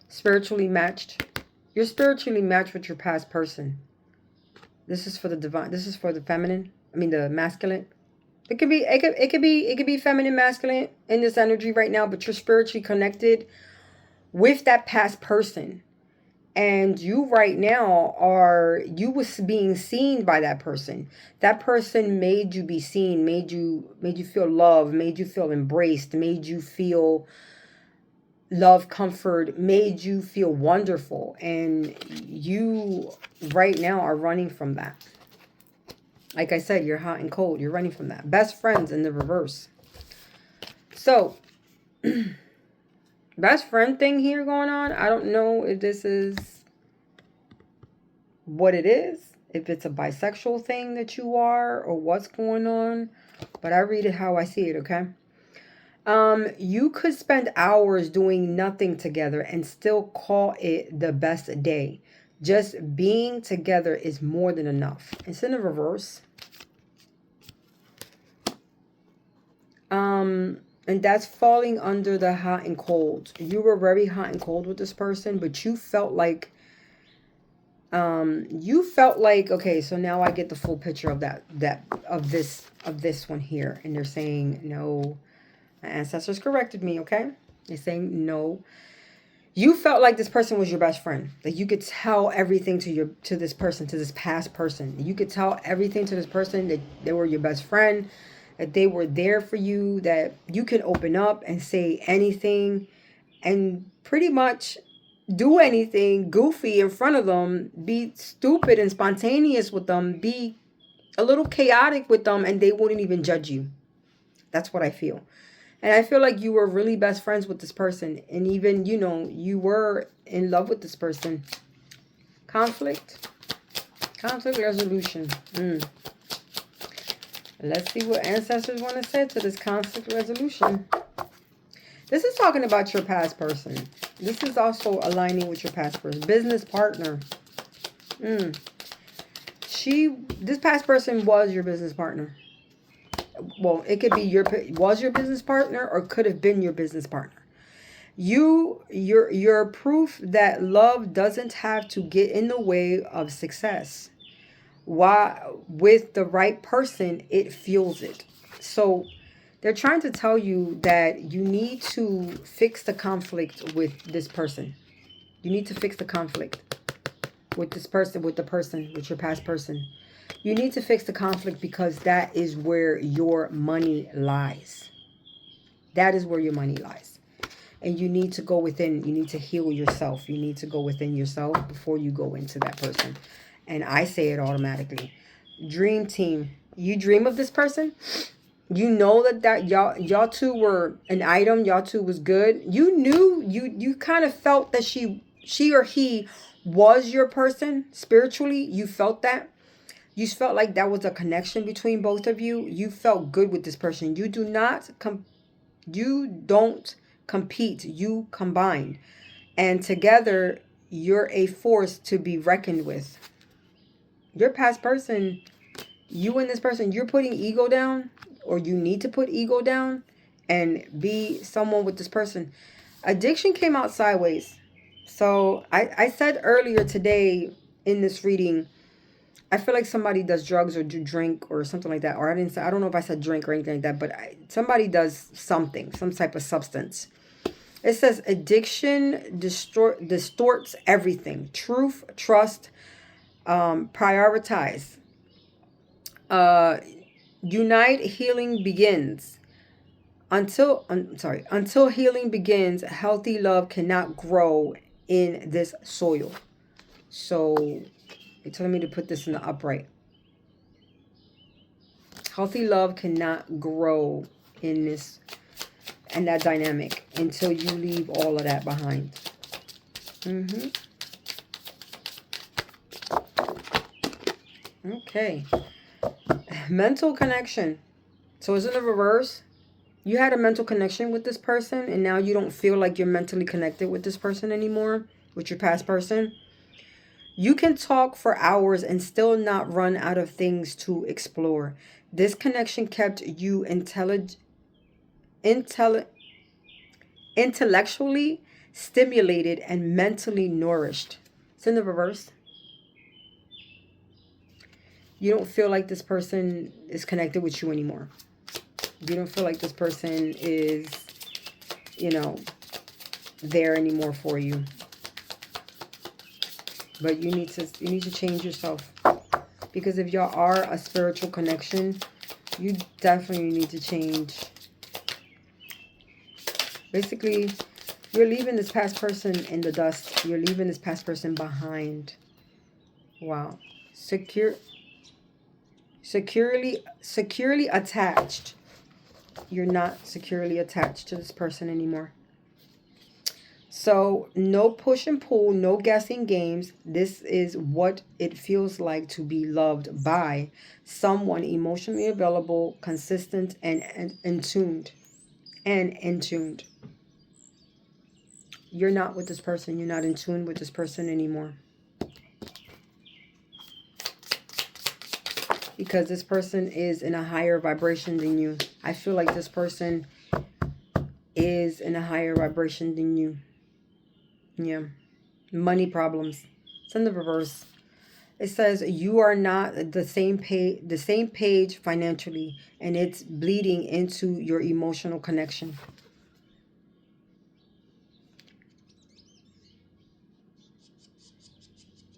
Spiritually matched. You're spiritually matched with your past person. This is for the divine. This is for the feminine. I mean the masculine. It could be feminine, masculine in this energy right now, but you're spiritually connected with that past person. And you right now you was being seen by that person. That person made you be seen, made you feel loved, made you feel embraced, made you feel love, comfort, made you feel wonderful. And you right now are running from that. Like I said, you're hot and cold. You're running from that. Best friends in the reverse. So, best friend thing here going on. I don't know if this is what it is. If it's a bisexual thing that you are or what's going on. But I read it how I see it, okay? You could spend hours doing nothing together and still call it the best day. Just being together is more than enough. It's in the reverse. And that's falling under the hot and cold. You were very hot and cold with this person, but you felt like You felt like, okay, so now I get the full picture of this one here. And they're saying no. My ancestors corrected me, okay? They're saying no. You felt like this person was your best friend. Like you could tell everything to this person, to this past person. You could tell everything to this person, that they were your best friend, that they were there for you, that you can open up and say anything and pretty much do anything goofy in front of them, be stupid and spontaneous with them, be a little chaotic with them, and they wouldn't even judge you. That's what I feel. And I feel like you were really best friends with this person. And even, you were in love with this person. Conflict. Conflict resolution. Let's see what ancestors want to say to this conflict resolution. This is talking about your past person. This is also aligning with your past person. Business partner. This past person was your business partner. Well, it could be was your business partner or could have been your business partner. You're proof that love doesn't have to get in the way of success. Why, with the right person, it fuels it. So they're trying to tell you that you need to fix the conflict with this person. You need to fix the conflict with this person, with your past person. You need to fix the conflict because that is where your money lies. That is where your money lies. And you need to go within. You need to heal yourself. You need to go within yourself before you go into that person. And I say it automatically. Dream team. You dream of this person. You know that y'all two were an item. Y'all two was good. You knew, you kind of felt that she or he was your person spiritually. You felt that. You felt like that was a connection between both of you. You felt good with this person. You don't compete. You combine. And together, you're a force to be reckoned with. Your past person, you and this person, you're putting ego down, or you need to put ego down and be someone with this person. Addiction came out sideways. So I said earlier today in this reading, I feel like somebody does drugs or do drink or something like that. Or I don't know if I said drink or anything like that, but somebody does something, some type of substance. It says addiction distorts everything. Truth, trust, prioritize. Unite, healing begins. Until healing begins, healthy love cannot grow in this soil. So they're telling me to put this in the upright. Healthy love cannot grow in this and that dynamic until you leave all of that behind. Okay. Mental connection. So is it a reverse? You had a mental connection with this person and now you don't feel like you're mentally connected with this person anymore, with your past person. You can talk for hours and still not run out of things to explore. This connection kept you intellectually stimulated and mentally nourished. It's in the reverse. You don't feel like this person is connected with you anymore. You don't feel like this person is, there anymore for you. But you need to change yourself. Because if y'all are a spiritual connection, you definitely need to change. Basically, you're leaving this past person in the dust. You're leaving this past person behind. Wow. Securely attached. You're not securely attached to this person anymore. So no push and pull, no guessing games. This is what it feels like to be loved by someone emotionally available, consistent, and in tuned. You're not with this person. You're not in tune with this person anymore. Because this person is in a higher vibration than you. I feel like this person is in a higher vibration than you. Yeah. Money problems. It's in the reverse. It says you are not the same page financially, and it's bleeding into your emotional connection.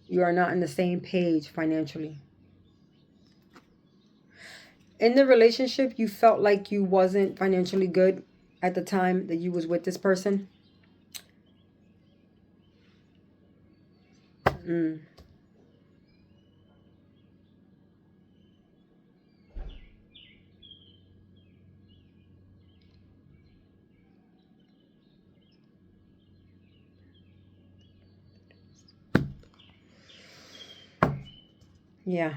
You are not on the same page financially. In the relationship, you felt like you wasn't financially good at the time that you was with this person. Mm. Yeah.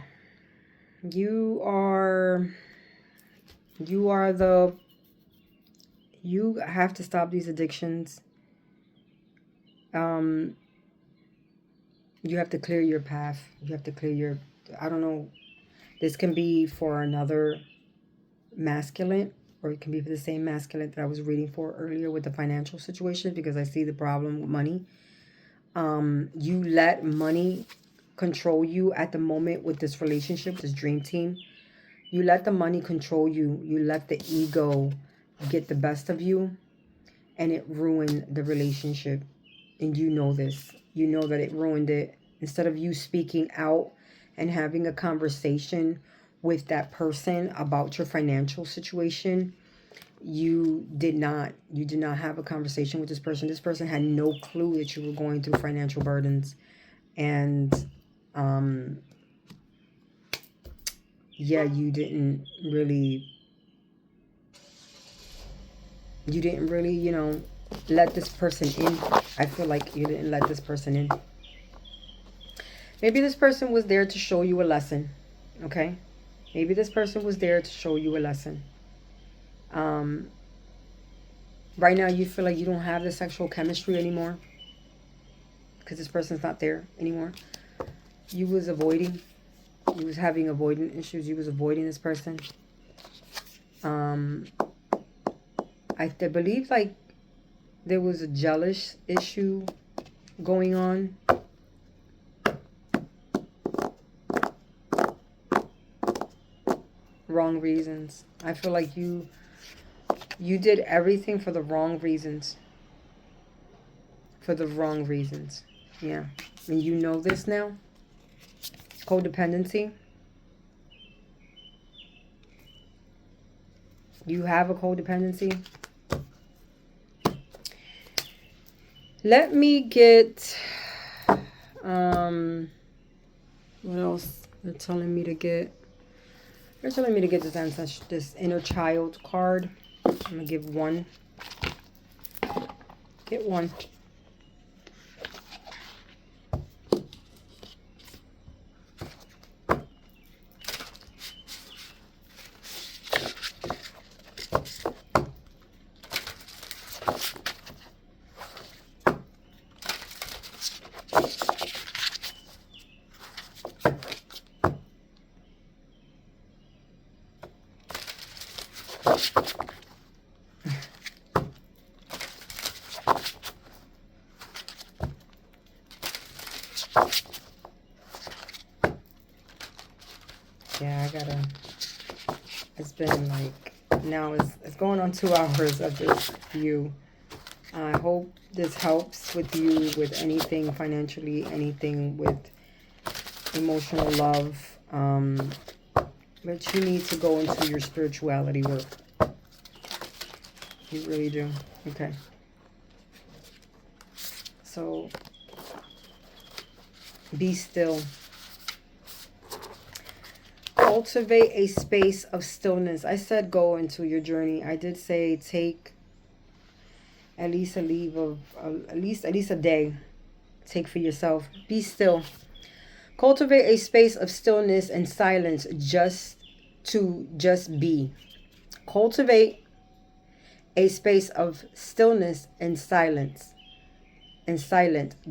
You are the you have to stop these addictions. Um you have to clear your path. You have to clear your, I don't know, this can be for another masculine, or it can be for the same masculine that I was reading for earlier with the financial situation, because I see the problem with money. You let money control you at the moment with this relationship, this dream team. You let the money control you. You let the ego get the best of you, and it ruined the relationship. And you know this. You know that it ruined it. Instead of you speaking out and having a conversation with that person about your financial situation, you did not have a conversation with this person. This person had no clue that you were going through financial burdens. And yeah, you didn't really let this person in. I feel like you didn't let this person in. Maybe this person was there to show you a lesson. Okay, maybe this person was there to show you a lesson. um right now you feel like you don't have the sexual chemistry anymore because this person's not there anymore. You was avoiding, you was having avoidant issues, you was avoiding this person. um I believe like there was a jealous issue going on. Wrong reasons. I feel like you did everything for the wrong reasons. For the wrong reasons. Yeah. And you know this now. Codependency. You have a codependency. Let me get what else they're telling me to get. They're telling me to get this inner child card. I'm gonna give one. Get one. Yeah, I gotta. It's been like, now it's going on 2 hours of this view. I hope this helps with you with anything financially, anything with emotional love. But you need to go into your spirituality work. You really do. Okay. So be still. Cultivate a space of stillness. I said go into your journey. I did say take at least at least a day. Take for yourself. Be still. Cultivate a space of stillness and silence just be. Cultivate a space of stillness and silence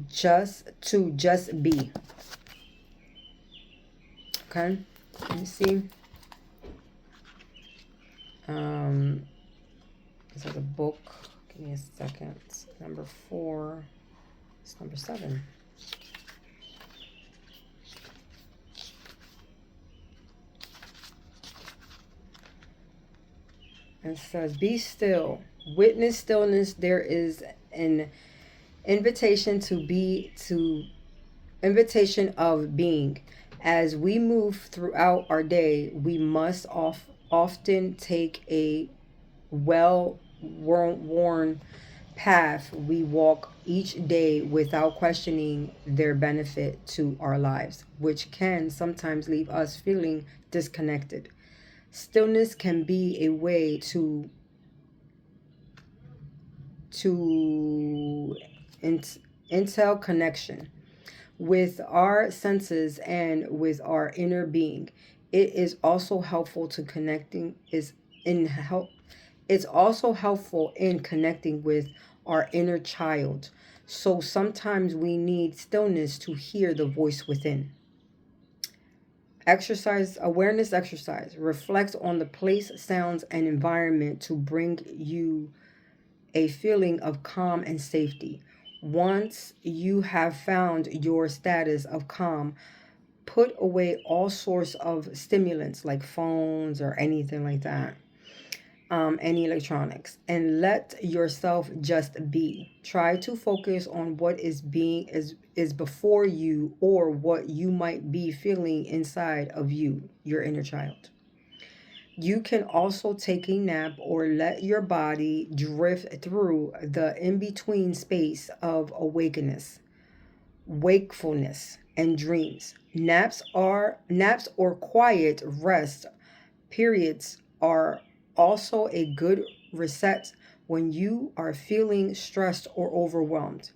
just be. Okay? Let me see. This is a book. Give me a second. Number 4. It's number 7. It says, be still. Witness stillness. There is an invitation invitation of being. As we move throughout our day, we must often take a well worn path we walk each day without questioning their benefit to our lives, which can sometimes leave us feeling disconnected. Stillness can be a way to intel connection with our senses and with our inner being. It is also helpful to connecting is in help it's also helpful in connecting with our inner child. So sometimes we need stillness to hear the voice within. Exercise, awareness exercise. Reflect on the place, sounds, and environment to bring you a feeling of calm and safety. Once you have found your status of calm, put away all sorts of stimulants like phones or anything like that, any electronics, and let yourself just be. Try to focus on what is before you, or what you might be feeling inside of you, your inner child. You can also take a nap or let your body drift through the in between space of awakeness, wakefulness, and dreams. Naps or quiet rest periods are also a good reset when you are feeling stressed or overwhelmed.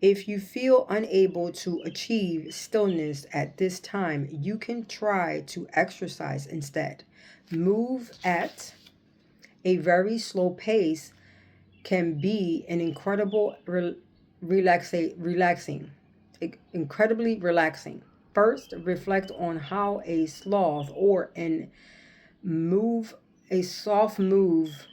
If you feel unable to achieve stillness at this time, you can try to exercise instead. Move at a very slow pace can be an relaxing, incredibly relaxing. First, reflect on how a sloth or an move, a soft move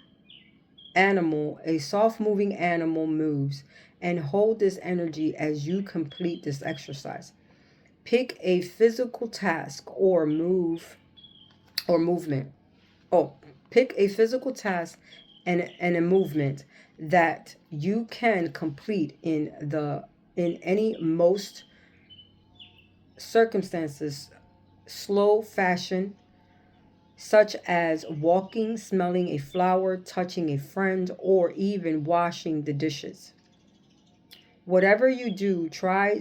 a soft moving animal moves, and hold this energy as you complete this exercise. Pick a physical task or movement. Oh, pick a physical task and a movement that you can complete in any most circumstances slow fashion, such as walking, smelling a flower, touching a friend, or even washing the dishes. Whatever you do, try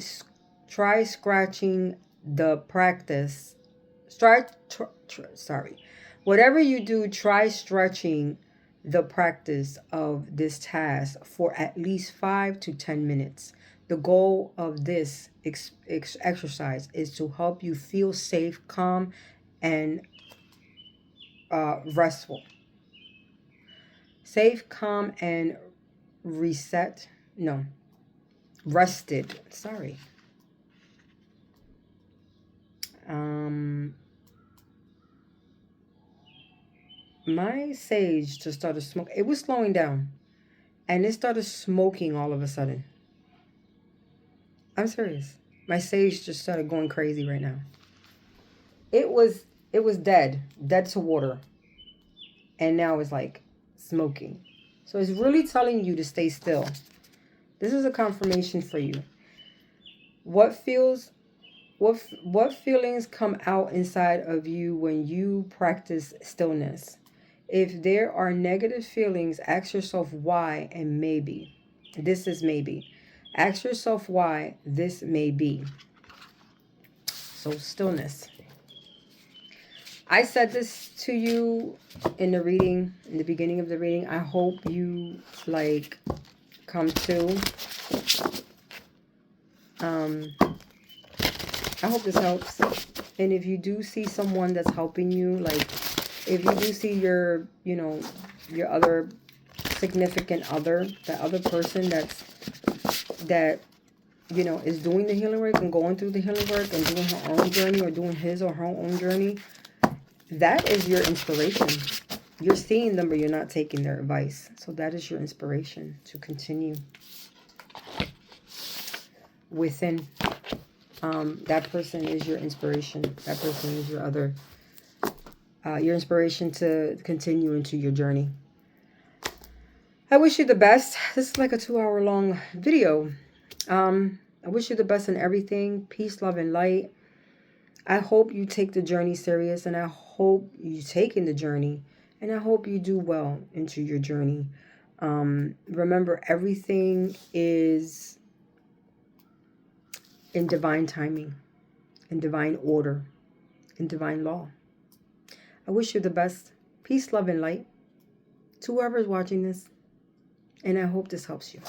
scratching the practice. Sorry. Whatever you do, try stretching the practice of this task for at least 5 to 10 minutes. The goal of this exercise is to help you feel safe, calm, and restful. Safe, calm, and reset. No, rested. Sorry. My sage just started smoking. It was slowing down, and it started smoking all of a sudden. I'm serious. My sage just started going crazy right now. It was dead to water, and now it's like smoking. So it's really telling you to stay still. This is a confirmation for you. What feelings come out inside of you when you practice stillness? If there are negative feelings, ask yourself why and maybe. This is maybe. Ask yourself why this may be. So stillness. I said this to you in the reading, in the beginning of the reading. I hope you come to. I hope this helps. And if you do see someone that's helping you, if you do see your other significant other, that other person that is doing the healing work and going through the healing work and doing her own journey or doing his or her own journey, that is your inspiration. You're seeing them, but you're not taking their advice. So that is your inspiration to continue within. That person is your inspiration. That person is your inspiration to continue into your journey. I wish you the best. This is like a 2-hour long video. I wish you the best in everything. Peace, love, and light. I hope you take the journey serious, and I hope you take in the journey, and I hope you do well into your journey. Remember, everything is in divine timing, in divine order, in divine law. I wish you the best. Peace, love, and light to whoever's watching this, and I hope this helps you.